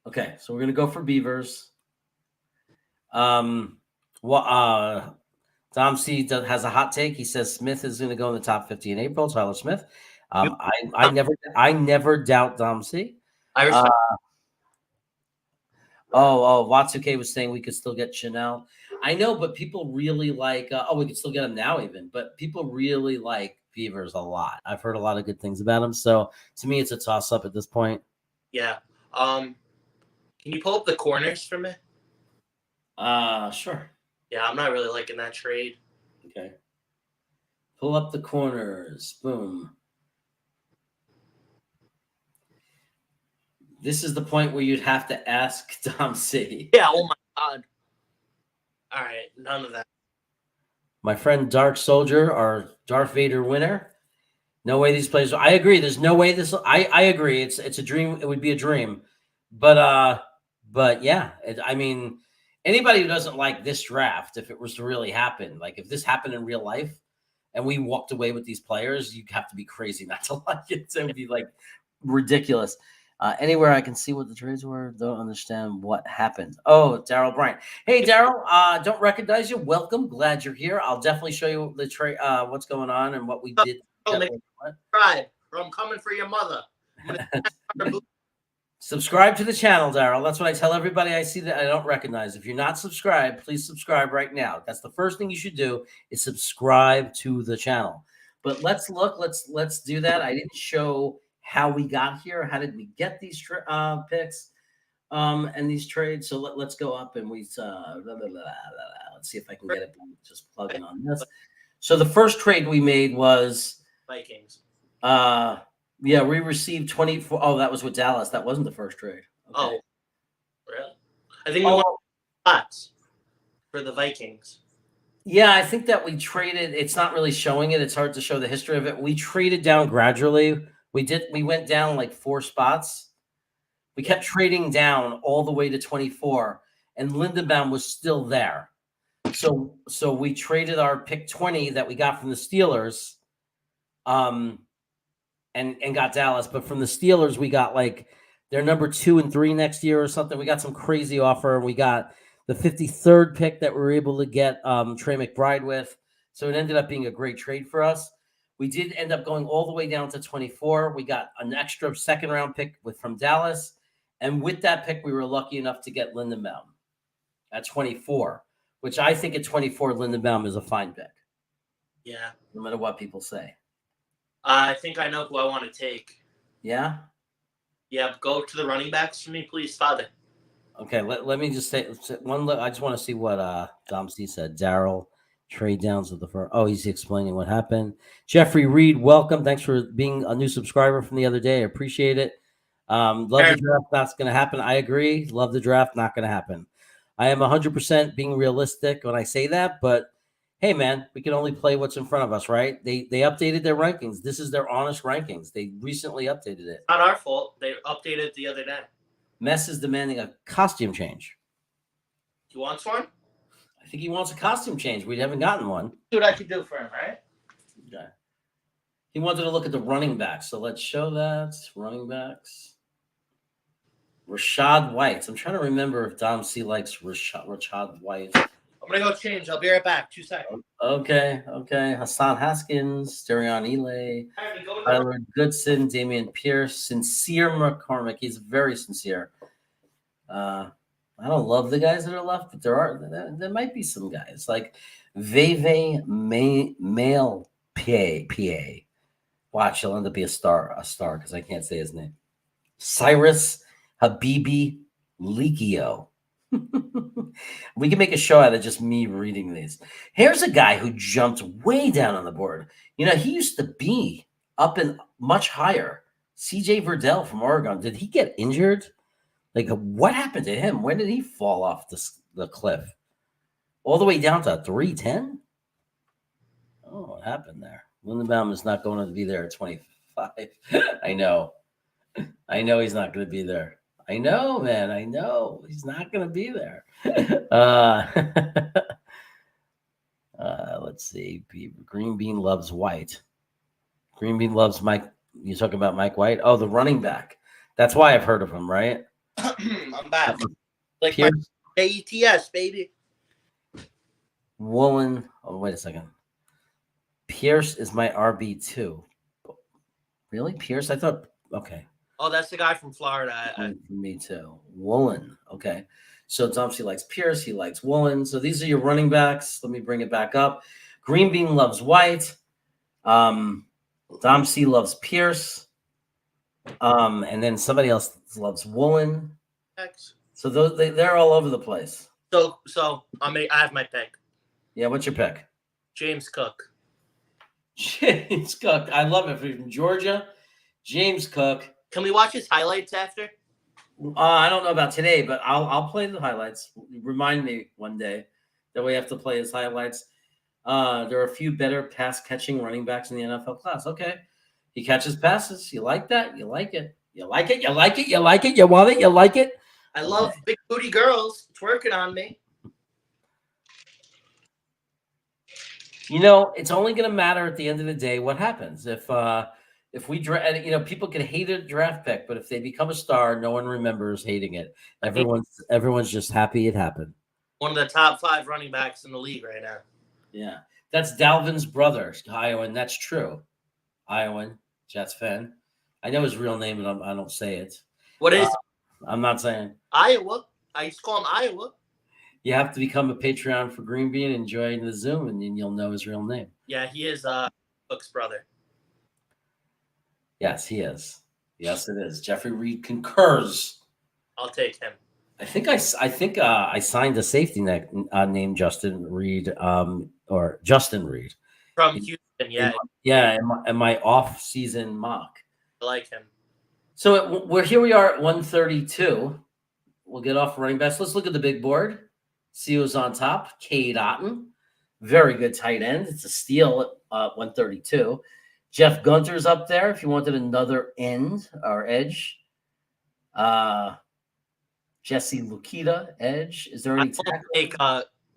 Okay. So we're going to go for Beavers. Dom C has a hot take. He says Smith is going to go in the top 50 in April. Tyler Smith. I never doubt Dom C. I respect. Watsuke was saying we could still get Chanel. I know, but people really like. We could still get him now, even. But people really like Beavers a lot. I've heard a lot of good things about him. So to me, it's a toss up at this point. Yeah. Can you pull up the corners for me? Sure. Yeah, I'm not really liking that trade. Okay. Pull up the corners. Boom. This is the point where you'd have to ask Dom C. Yeah, oh my God. All right, none of that. My friend Dark Soldier, our Darth Vader winner. No way these players. I agree. There's no way this. I agree. It's a dream. It would be a dream. But yeah. I mean, anybody who doesn't like this draft, if it was to really happen, like if this happened in real life, and we walked away with these players, you'd have to be crazy not to like it. It would be like ridiculous. Anywhere I can see what the trades were, don't understand what happened. Oh, Daryl Bryant. Hey, Daryl, don't recognize you. Welcome. Glad you're here. I'll definitely show you the trade, what's going on and what we did. Tribe, I'm coming for your mother. Subscribe to the channel, Daryl. That's what I tell everybody I see that I don't recognize. If you're not subscribed, please subscribe right now. That's the first thing you should do is subscribe to the channel. But let's look. Let's do that. I didn't show how we got here. How did we get these picks and these trades? So let's go up and we let's see if I can get it. Just plugging on this. So the first trade we made was Vikings. Yeah, we received 24. Oh, that was with Dallas. That wasn't the first trade. Okay. Oh, really? I think we want spots for the Vikings. Yeah, I think that we traded. It's not really showing it. It's hard to show the history of it. We traded down gradually. We went down like 4 spots. We kept trading down all the way to 24, and Lindenbaum was still there. So we traded our pick 20 that we got from the Steelers. And got Dallas, but from the Steelers, we got like their number 2 and 3 next year or something. We got some crazy offer. We got the 53rd pick that we were able to get Trey McBride with. So it ended up being a great trade for us. We did end up going all the way down to 24. We got an extra 2nd round pick from Dallas. And with that pick, we were lucky enough to get Lindenbaum at 24, which I think at 24, Lindenbaum is a fine pick. Yeah. No matter what people say. I think I know who I want to take. Yeah? Yeah, go to the running backs for me, please, Father. Okay, let me just say one. I just want to see what Dom C said. Daryl, trade downs with the first. Oh, he's explaining what happened. Jeffrey Reed, welcome. Thanks for being a new subscriber from the other day. I appreciate it. Love the draft. That's going to happen. I agree. Love the draft. Not going to happen. I am 100% being realistic when I say that, but hey, man, we can only play what's in front of us, right? They updated their rankings. This is their honest rankings. They recently updated it. Not our fault. They updated the other day. Mess is demanding a costume change. He wants one? I think he wants a costume change. We haven't gotten one. See what I could do for him, right? Okay. He wanted to look at the running backs. So let's show that. Running backs. Rashad White. I'm trying to remember if Dom C likes Rashad White. I'm going to go change. I'll be right back. 2 seconds. Okay. Hassan Haskins, Darion Ely, Tyler Goodson, Damian Pierce, Sincere McCormick. He's very sincere. I don't love the guys that are left, but there might be some guys like Veve Male PA. Watch, he'll end up being a star because I can't say his name. Cyrus Habibi Likio. We can make a show out of just me reading these. Here's a guy who jumped way down on the board. You know, he used to be up and much higher. CJ Verdell from Oregon. Did he get injured? Like, what happened to him? When did he fall off the cliff? All the way down to 310? Oh, what happened there? Lindenbaum is not going to be there at 25. I know he's not going to be there. I know, man. I know. He's not going to be there. Let's see. Green Bean loves White. Green Bean loves Mike. You talking about Mike White? Oh, the running back. That's why I've heard of him, right? I'm back. Like Pierce, my AETS, baby. Woolen. Oh, wait a second. Pierce is my RB2. Really? Pierce? I thought, okay. Oh, that's the guy from Florida. Me too. Woolen. Okay. So Dom C likes Pierce. He likes Woolen. So these are your running backs. Let me bring it back up. Green Bean loves White. Dom C loves Pierce. And then somebody else loves Woolen. So they're all over the place. So I have my pick. Yeah, what's your pick? James Cook. James Cook. I love it. From Georgia. James Cook. Can we watch his highlights after? I don't know about today, but I'll play the highlights. Remind me one day that we have to play his highlights. There are a few better pass catching running backs in the NFL class. Okay. He catches passes. You like that? You like it. You like it. You like it. You like it. You want it. You like it. I love big booty girls twerking on me. You know, it's only going to matter at the end of the day what happens. If we draft, you know, people can hate a draft pick, but if they become a star, no one remembers hating it. Everyone's just happy it happened. One of the top 5 running backs in the league right now. Yeah, that's Dalvin's brother, Iowan. That's true. Iowan, Jets fan. I know his real name, and I don't say it. What is I'm not saying. Iowa. I used to call him Iowa. You have to become a Patreon for Green Bean and join the Zoom, and then you'll know his real name. Yeah, he is Cook's brother. Yes, he is. Yes, it is. Jeffrey Reed concurs. I'll take him. I think I signed a safety net named Justin Reed, or Justin Reed. From Houston, Yeah, in my off-season mock. I like him. So we're here. We are at 132. We'll get off running backs. Let's look at the big board. See who's on top. Cade Otton, very good tight end. It's a steal at 132. Jeff Gunter's up there. If you wanted another end or edge, Jesse Lukita, edge. Is there any? I won't take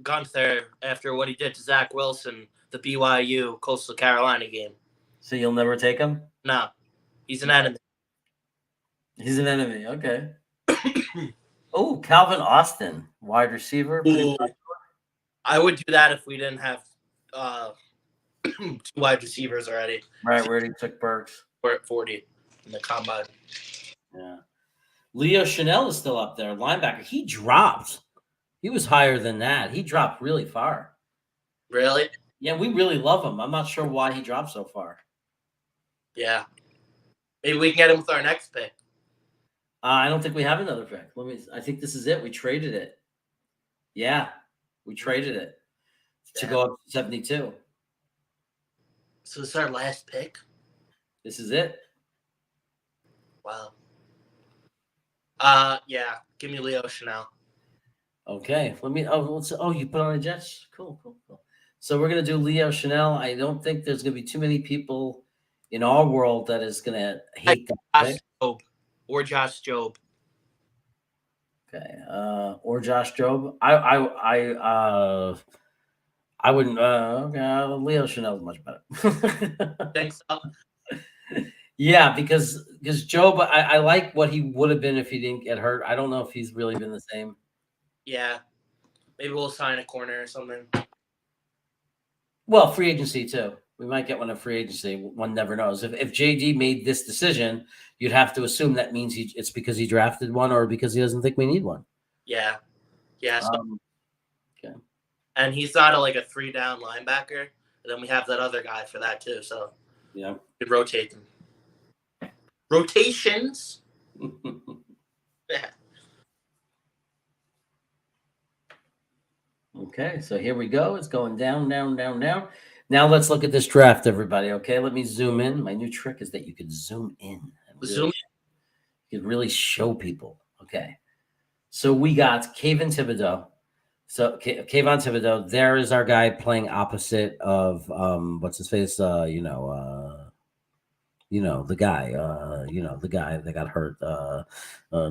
Gunther after what he did to Zach Wilson, the BYU Coastal Carolina game. So you'll never take him? No, he's an enemy. He's an enemy. Okay. Oh, Calvin Austin, wide receiver. I would do that if we didn't have 2 wide receivers already. Right, where he took Burks. We're at 40 in the combine. Yeah. Leo Chanel is still up there, linebacker. He dropped. He was higher than that. He dropped really far. Really? Yeah, we really love him. I'm not sure why he dropped so far. Yeah. Maybe we can get him with our next pick. I don't think we have another pick. I think this is it. We traded it. Yeah, we traded it to go up to 72. So this is our last pick? This is it. Wow. Yeah. Give me Leo Chanel. Okay. You put on the Jets? Cool. So we're going to do Leo Chanel. I don't think there's going to be too many people in our world that is going to hate that pick. Or Josh Jobe. Okay. Or Josh Jobe. I wouldn't. Okay. Leo Chanel is much better. Thanks. Yeah, because Jobe, I like what he would have been if he didn't get hurt. I don't know if he's really been the same. Yeah. Maybe we'll sign a corner or something. Well, free agency too. We might get one of free agency. One never knows. If JD made this decision, you'd have to assume that means it's because he drafted one or because he doesn't think we need one. Yeah. Yeah. Okay. And he's not a 3-down linebacker. And then we have that other guy for that too. So yeah, we could rotate them. Rotations. Yeah. Okay, so here we go. It's going down, down, down, down. Now let's look at this draft, everybody. Okay, let me zoom in. My new trick is that you could zoom in. You could really show people. Okay, so we got Kayvon Thibodeau. So Kayvon Thibodeau, there is our guy playing opposite of what's his face? The guy. The guy that got hurt.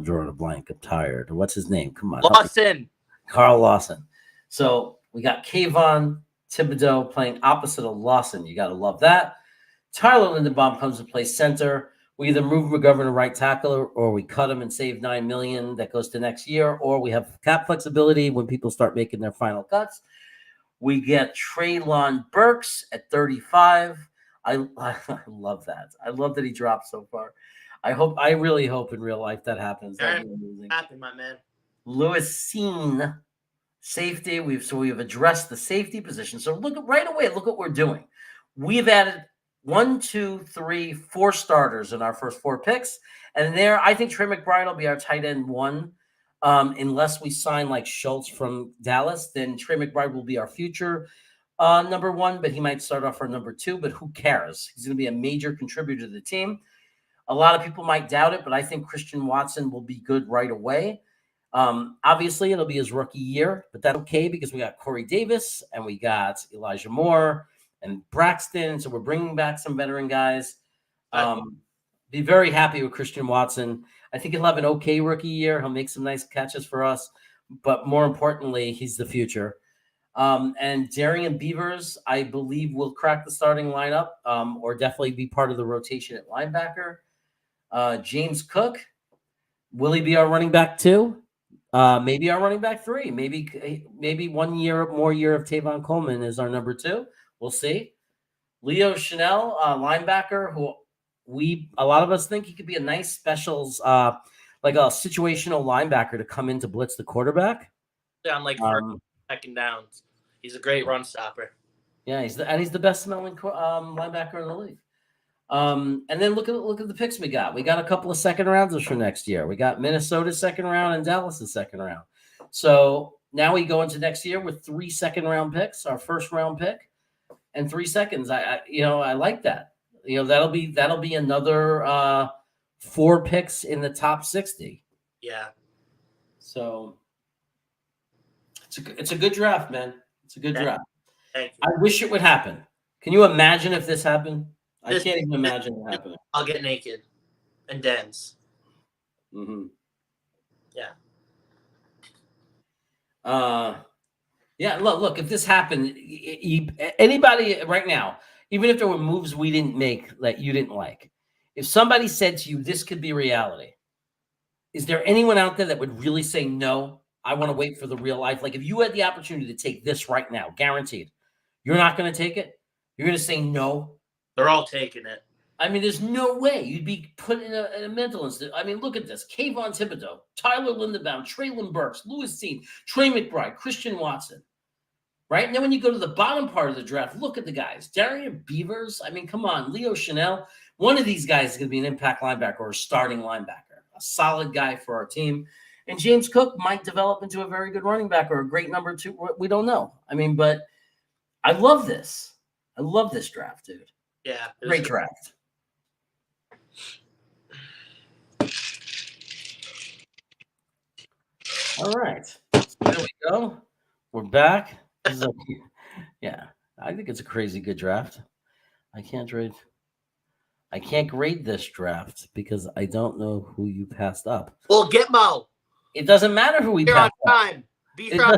Drawing a blank. I'm tired. What's his name? Come on, Lawson. Carl Lawson. So we got Kayvon Thibodeau playing opposite of Lawson. You got to love that. Tyler Lindenbaum comes to play center. We either move McGovern to right tackle or we cut him and save $9 million that goes to next year, or we have cap flexibility when people start making their final cuts. We get Treylon Burks at 35. I love that. I love that he dropped so far. I really hope in real life that happens. Happen, my man. Lewis Seen. Safety, we've addressed the safety position. So look what we're doing. We've added 1, 2, 3, 4 starters in our first 4 picks, and there I think Trey McBride will be our tight end 1, unless we sign like Schultz from Dallas. Then Trey McBride will be our future number 1, but he might start off our number 2. But who cares? He's going to be a major contributor to the team. A lot of people might doubt it, but I think Christian Watson will be good right away. Obviously, it'll be his rookie year, but that's okay because we got Corey Davis and we got Elijah Moore and Braxton. So we're bringing back some veteran guys. Be very happy with Christian Watson. I think he'll have an okay rookie year. He'll make some nice catches for us, but more importantly, he's the future. And Darian Beavers, I believe, will crack the starting lineup or definitely be part of the rotation at linebacker. James Cook, will he be our running back 2? Maybe our running back 3. Maybe 1 year of Tavon Coleman is our number 2. We'll see. Leo Chanel, linebacker, who a lot of us think he could be a nice specials, like a situational linebacker to come in to blitz the quarterback. On like first, second downs. He's a great run stopper. Yeah, he's the best smelling linebacker in the league. And then look at the picks we got. We got a couple of second rounders for next year. We got Minnesota's second round and Dallas's second round. So now we go into next year with 3 second round picks, our first round pick, and 3 seconds. I like that. That'll be another 4 picks in the top 60. Yeah. So it's a good draft, man. It's a good draft. Thank you. I wish it would happen. Can you imagine if this happened? I can't even imagine it happening. I'll get naked and dance. Mm-hmm. Yeah. Yeah. Look. If this happened, anybody right now, even if there were moves we didn't make that you didn't like, if somebody said to you, "This could be reality," is there anyone out there that would really say no? I want to wait for the real life. Like if you had the opportunity to take this right now, guaranteed, you're not going to take it. You're going to say no. They're all taking it. I mean, there's no way you'd be put in a mental institute. I mean, look at this. Kayvon Thibodeau, Tyler Linderbaum, Traylon Burks, Lewis Seen, Trey McBride, Christian Watson. Right? And then when you go to the bottom part of the draft, look at the guys. Darian Beavers. I mean, come on. Leo Chanel. One of these guys is going to be an impact linebacker or a starting linebacker. A solid guy for our team. And James Cook might develop into a very good running back or a great number 2. We don't know. I mean, but I love this. I love this draft, dude. Yeah. Great draft. All right. There we go. We're back. Yeah. I think it's a crazy good draft. I can't grade this draft because I don't know who you passed up. Well, Gitmo. It doesn't matter who we You're passed on up. time. Be sure.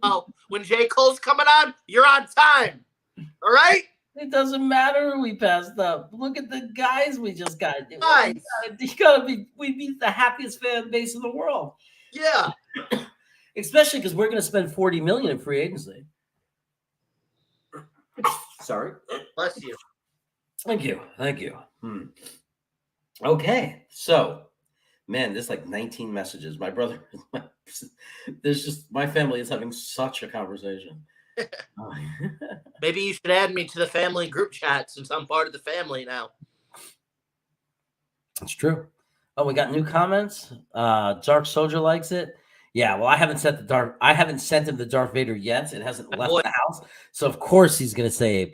Oh, when J. Cole's coming on, you're on time. All right? It doesn't matter who we passed up. Look at the guys we just got. Nice. We beat the happiest fan base in the world. Yeah. Especially because we're going to spend $40 million in free agency. Sorry. Bless you. Thank you. Okay. So, man, there's like 19 messages. My brother, my family is having such a conversation. Maybe you should add me to the family group chat since I'm part of the family now. That's true. Oh, we got new comments. Dark Soldier likes it. Yeah, well, I haven't sent him the Darth Vader yet. It hasn't left the house, so of course he's gonna say A+.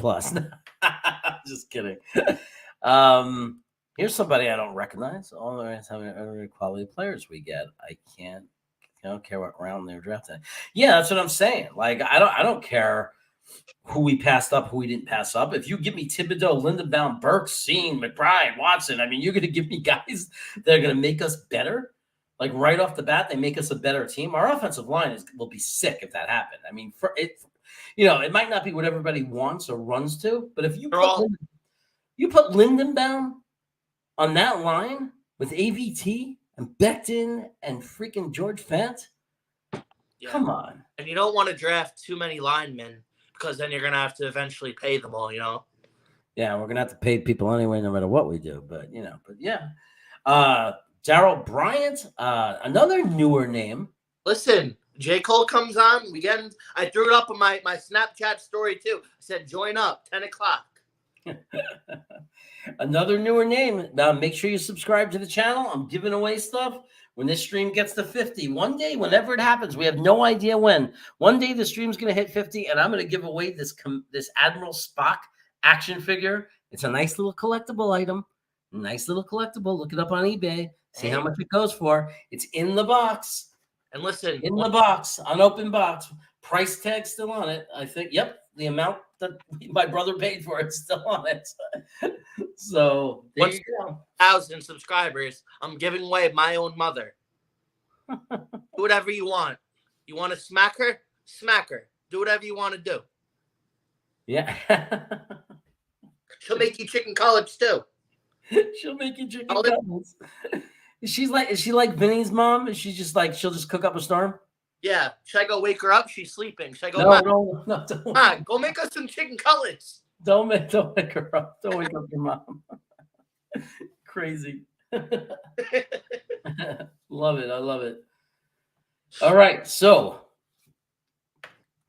Just kidding. Here's somebody I don't recognize. All the rest of the quality players we get, I don't care what round they're drafted. Yeah, that's what I'm saying. Like, I don't care who we passed up, who we didn't pass up. If you give me Thibodeau, Linderbaum, Burks, Seen, McBride, Watson, I mean, you're going to give me guys that are going to make us better. Like right off the bat, they make us a better team. Our offensive line will be sick if that happened. I mean, it might not be what everybody wants or runs to, but if you put Lindenbaum on that line with AVT and Becton and freaking George Fant, come on. And you don't want to draft too many linemen because then you're going to have to eventually pay them all, Yeah, we're going to have to pay people anyway, no matter what we do. But yeah. Darryl Bryant, another newer name. Listen, J. Cole comes on. I threw it up on my Snapchat story too. I said, join up, 10 o'clock. Another newer name. Make sure you subscribe to the channel. I'm giving away stuff when this stream gets to 50. One day, whenever it happens, we have no idea when. One day the stream's going to hit 50, and I'm going to give away this Admiral Spock action figure. It's a nice little collectible item. Nice little collectible. Look it up on eBay. See how much it goes for. It's in the box. And listen. In the box. Unopened box. Price tag still on it. I think, yep, the amount that my brother paid for it still on it. So, there you go. 1,000 subscribers. I'm giving away my own mother. Do whatever you want. You want to smack her? Smack her. Do whatever you want to do. Yeah. She'll make you chicken cutlets too. She'll make you chicken cutlets. Is she like Vinny's mom? Is she just like she'll just cook up a storm? Yeah. Should I go wake her up? She's sleeping. Should I go? No, don't. Come on, go make us some chicken cutlets. Don't wake her up. Don't wake up your mom. Crazy. Love it. I love it. All right. So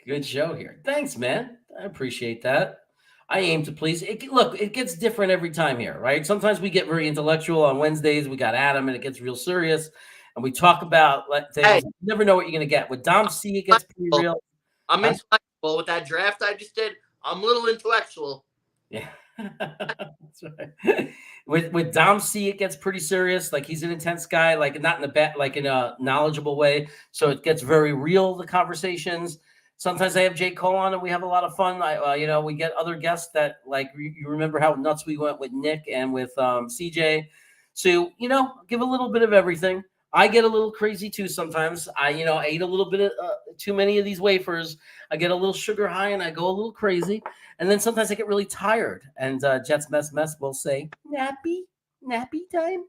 good show here. Thanks, man. I appreciate that. I aim to please. Look, it gets different every time here, right? Sometimes we get very intellectual on Wednesdays. We got Adam, and it gets real serious, and we talk about things. Hey, You never know what you're going to get. With Dom C, it gets pretty real. I'm intellectual with that draft I just did. I'm a little intellectual. Yeah, that's right. With Dom C, it gets pretty serious. Like he's an intense guy, like not in like in a knowledgeable way. So it gets very real. The conversations. Sometimes I have J. Cole on, and we have a lot of fun. We get other guests that like you remember how nuts we went with Nick and with CJ. So give a little bit of everything. I get a little crazy too sometimes. I ate a little bit of too many of these wafers. I get a little sugar high and I go a little crazy. And then sometimes I get really tired. And Jets Mess will say, nappy time.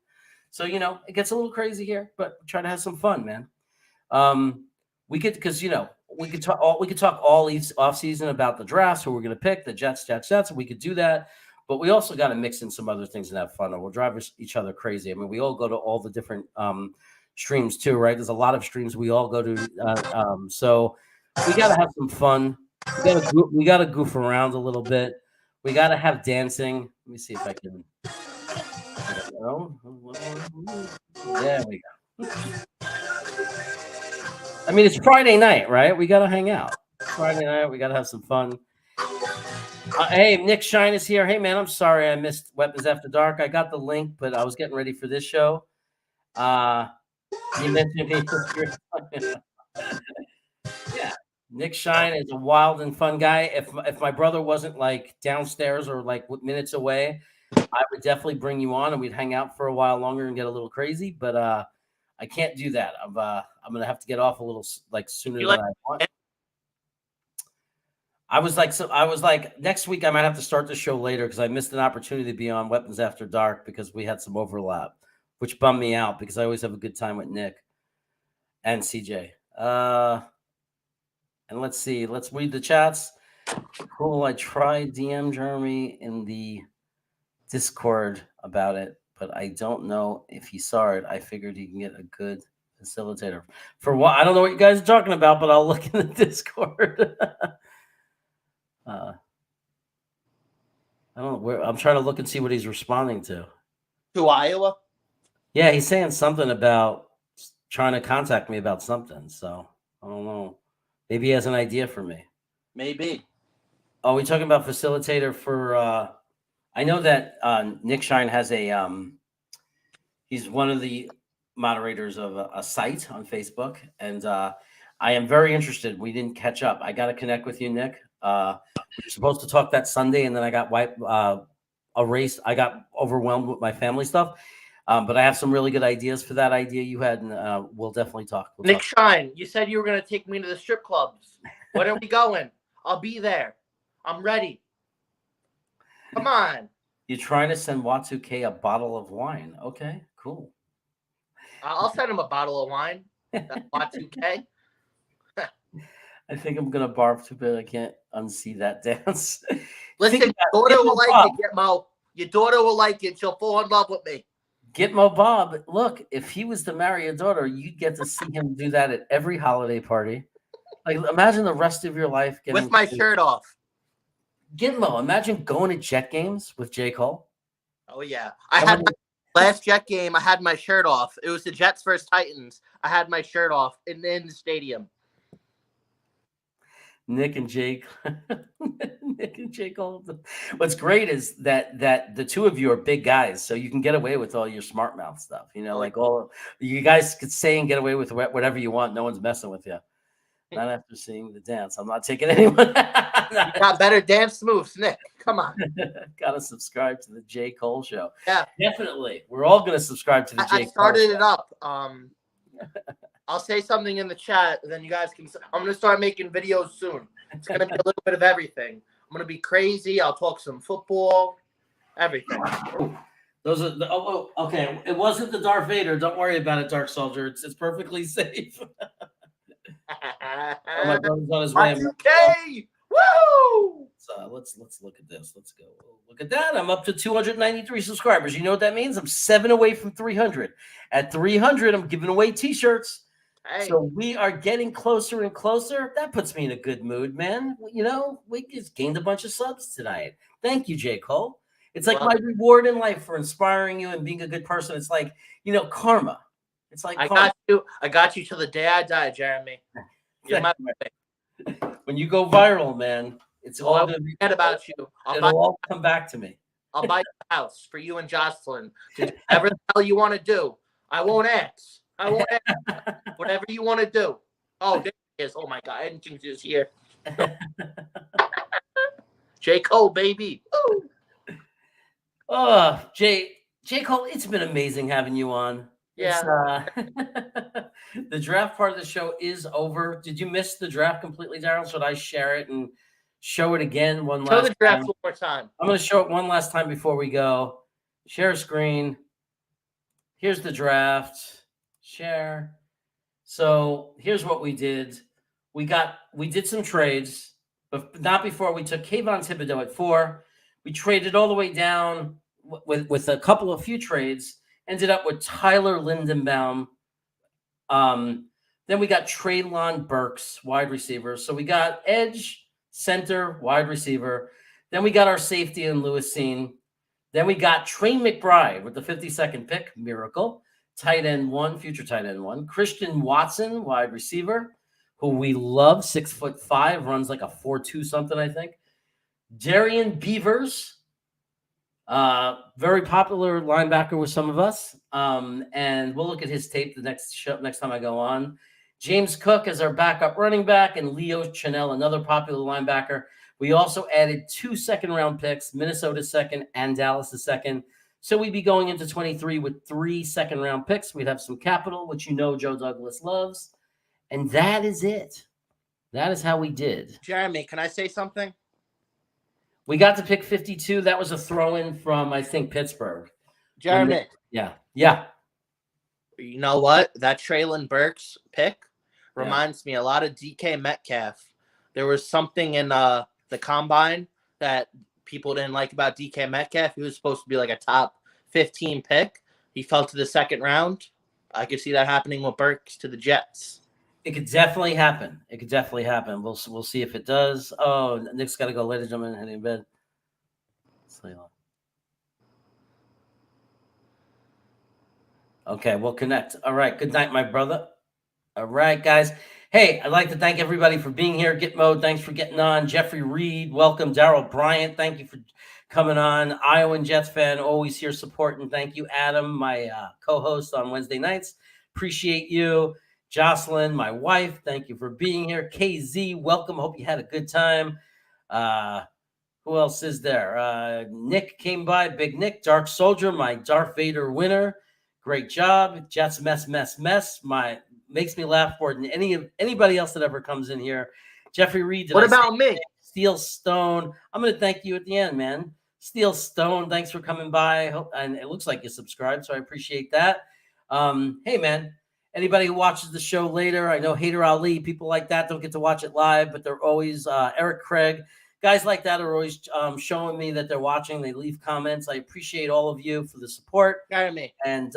So, it gets a little crazy here, but we try to have some fun, man. We could, because, we could talk all off season about the drafts, who we're going to pick, the Jets. And we could do that. But we also got to mix in some other things and have fun, or we'll drive each other crazy. I mean, we all go to all the different streams too, right? There's a lot of streams we all go to. So we got to have some fun. We got to goof around a little bit. We got to have dancing. Let me see if I can. There we go. I mean, it's Friday night, right? We got to hang out. Friday night, we got to have some fun. Hey, Nick Shine is here. Hey, man, I'm sorry I missed Weapons After Dark. I got the link, but I was getting ready for this show. You mentioned yeah, Nick Shine is a wild and fun guy. If my brother wasn't like downstairs or like minutes away, I would definitely bring you on and we'd hang out for a while longer and get a little crazy. But I can't do that. I'm gonna have to get off a little like sooner than I want. I was like, next week I might have to start the show later because I missed an opportunity to be on Weapons After Dark because we had some overlap, which bummed me out because I always have a good time with Nick and CJ. And let's see, let's read the chats. Cool. I tried DM Jeremy in the Discord about it, but I don't know if he saw it. I figured he can get a good facilitator. For what? I don't know what you guys are talking about, but I'll look in the Discord. I don't know where. I'm trying to look and see what he's responding to. To Iowa? Yeah, he's saying something about trying to contact me about something. So I don't know. Maybe he has an idea for me. Maybe. Oh, we talking about facilitator for? I know that Nick Shine has a. He's one of the moderators of a site on Facebook, and I am very interested. We didn't catch up. I got to connect with you, Nick. We were supposed to talk that Sunday, and then I got erased. I got overwhelmed with my family stuff. But I have some really good ideas for that idea you had, and we'll definitely talk. Nick Shine, you said you were going to take me to the strip clubs. When are we going? I'll be there. I'm ready. Come on. You're trying to send Y2K a bottle of wine. Okay, cool. I'll send him a bottle of wine. Y2K. I think I'm going to barf too bad I can't unsee that dance. Listen, your daughter will like it, Gitmo. Your daughter will like it. She'll fall in love with me. Gitmo Bob, look, if he was to marry your daughter, you'd get to see him do that at every holiday party. Like, imagine the rest of your life with my shirt off. Gitmo, imagine going to Jet games with J. Cole. Oh, yeah. I had my last Jet game. I had my shirt off. It was the Jets versus Titans. I had my shirt off in the stadium. Nick and Jake. What's great is that the two of you are big guys, so you can get away with all your smart mouth stuff. Like all you guys could say and get away with whatever you want. No one's messing with you. Not after seeing the dance. I'm not taking anyone. You got better dance moves, Nick. Come on. Gotta subscribe to the J. Cole show. Yeah, definitely. We're all gonna subscribe to the J. Cole. I started it up. I'll say something in the chat, and then you guys can. I'm gonna start making videos soon. It's gonna be a little bit of everything. I'm gonna be crazy. I'll talk some football, everything. Those are okay. It wasn't the Darth Vader. Don't worry about it, Dark Soldier. It's perfectly safe. Oh, my brother's on his way. Okay. Woo! So let's look at this. Let's go. Look at that. I'm up to 293 subscribers. You know what that means? I'm 7 away from 300. At 300, I'm giving away T-shirts. Hey. So we are getting closer and closer. That puts me in a good mood, man. You know, we just gained a bunch of subs tonight. Thank you, J. Cole. It's like my reward in life for inspiring you and being a good person. It's like, you know, karma. It's like I got you till the day I die, Jeremy. You're my when you go viral, man, it's all going to be about you. It'll all come back to me. I'll buy the house for you and Jocelyn to do whatever the hell you want to do. I won't ask. Whatever you want to do. Oh, there he is. Oh my God, Edmonton is here. J. Cole, baby. Ooh. Oh, J. Cole, it's been amazing having you on. Yeah. The draft part of the show is over. Did you miss the draft completely, Daryl? Should I share it and show it again one last time? Show the draft one more time. I'm going to show it one last time before we go. Share screen. Here's the draft. Share. So here's what we did. We did some trades, but not before we took Kayvon Thibodeau at 4. We traded all the way down with a few trades. Ended up with Tyler Lindenbaum. Then we got Treylon Burks, wide receiver. So we got edge, center, wide receiver. Then we got our safety in Lewis Cine. Then we got Trey McBride with the 52nd pick, miracle. Tight end 1, future tight end 1. Christian Watson, wide receiver, who we love, 6'5", runs like a 4.2 something, I think. Darian Beavers, very popular linebacker with some of us. And we'll look at his tape the next time I go on. James Cook as our backup running back, and Leo Chenal, another popular linebacker. We also added 2 second-round picks, Minnesota second and Dallas the second. So we'd be going into 23 with 3 second-round picks. We'd have some capital, which you know Joe Douglas loves. And that is it. That is how we did. Jeremy, can I say something? We got to pick 52. That was a throw-in from, I think, Pittsburgh. Jeremy. Yeah. You know what? That Treylon Burks pick reminds me a lot of DK Metcalf. There was something in the combine that people didn't like about DK Metcalf. He was supposed to be like a top 15 pick. He fell to the second round. I could see that happening with Burks to the Jets. It could definitely happen. We'll see if it does. Oh, Nick's got to go. Ladies and gentlemen, heading to bed. Okay, we'll connect. All right. Good night, my brother. All right, guys. Hey, I'd like to thank everybody for being here. Gitmo, thanks for getting on. Jeffrey Reed, welcome. Darryl Bryant, thank you for coming on. Iowan Jets fan, always here supporting. Thank you, Adam, my co-host on Wednesday nights. Appreciate you. Jocelyn, my wife, thank you for being here. KZ, welcome. Hope you had a good time. Who else is there? Nick came by. Big Nick, Dark Soldier, my Darth Vader winner. Great job. Jets mess. Makes me laugh more than anybody else that ever comes in here. Jeffrey Reed. What about me? Steel Stone. I'm going to thank you at the end, man. Steel Stone, thanks for coming by. And it looks like you subscribed, so I appreciate that. Hey, man, anybody who watches the show later, I know Hader Ali, people like that don't get to watch it live, but they're always Eric Craig. Guys like that are always showing me that they're watching. They leave comments. I appreciate all of you for the support. Jeremy. And,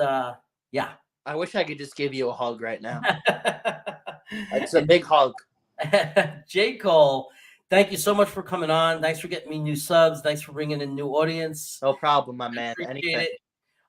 yeah. I wish I could just give you a hug right now. It's a big hug. J. Cole, thank you so much for coming on. Thanks for getting me new subs. Thanks for bringing in new audience. No problem, my man. Appreciate it.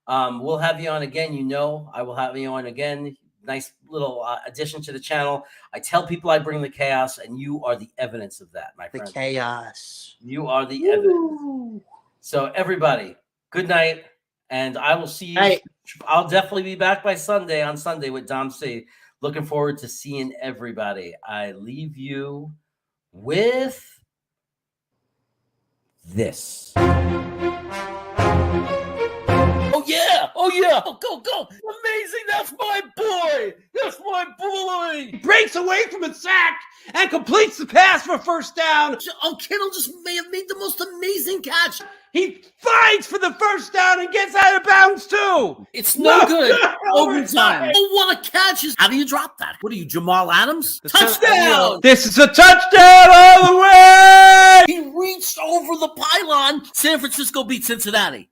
We'll have you on again. You know, I will have you on again. Nice little addition to the channel. I tell people I bring the chaos, and you are the evidence of that, my friend. The chaos. You are the evidence. So, everybody, good night. And I will see you. Hey. I'll definitely be back on Sunday with Dom C. Looking forward to seeing everybody. I leave you with this. Oh yeah. Go. Amazing. That's my boy. He breaks away from a sack and completes the pass for first down. Oh, Kittle just may have made the most amazing catch. He fights for the first down and gets out of bounds too. It's no good. Overtime. Oh, what a catch. How do you drop that? What are you, Jamal Adams? Touchdown. This is a touchdown all the way. He reached over the pylon San Francisco beat Cincinnati.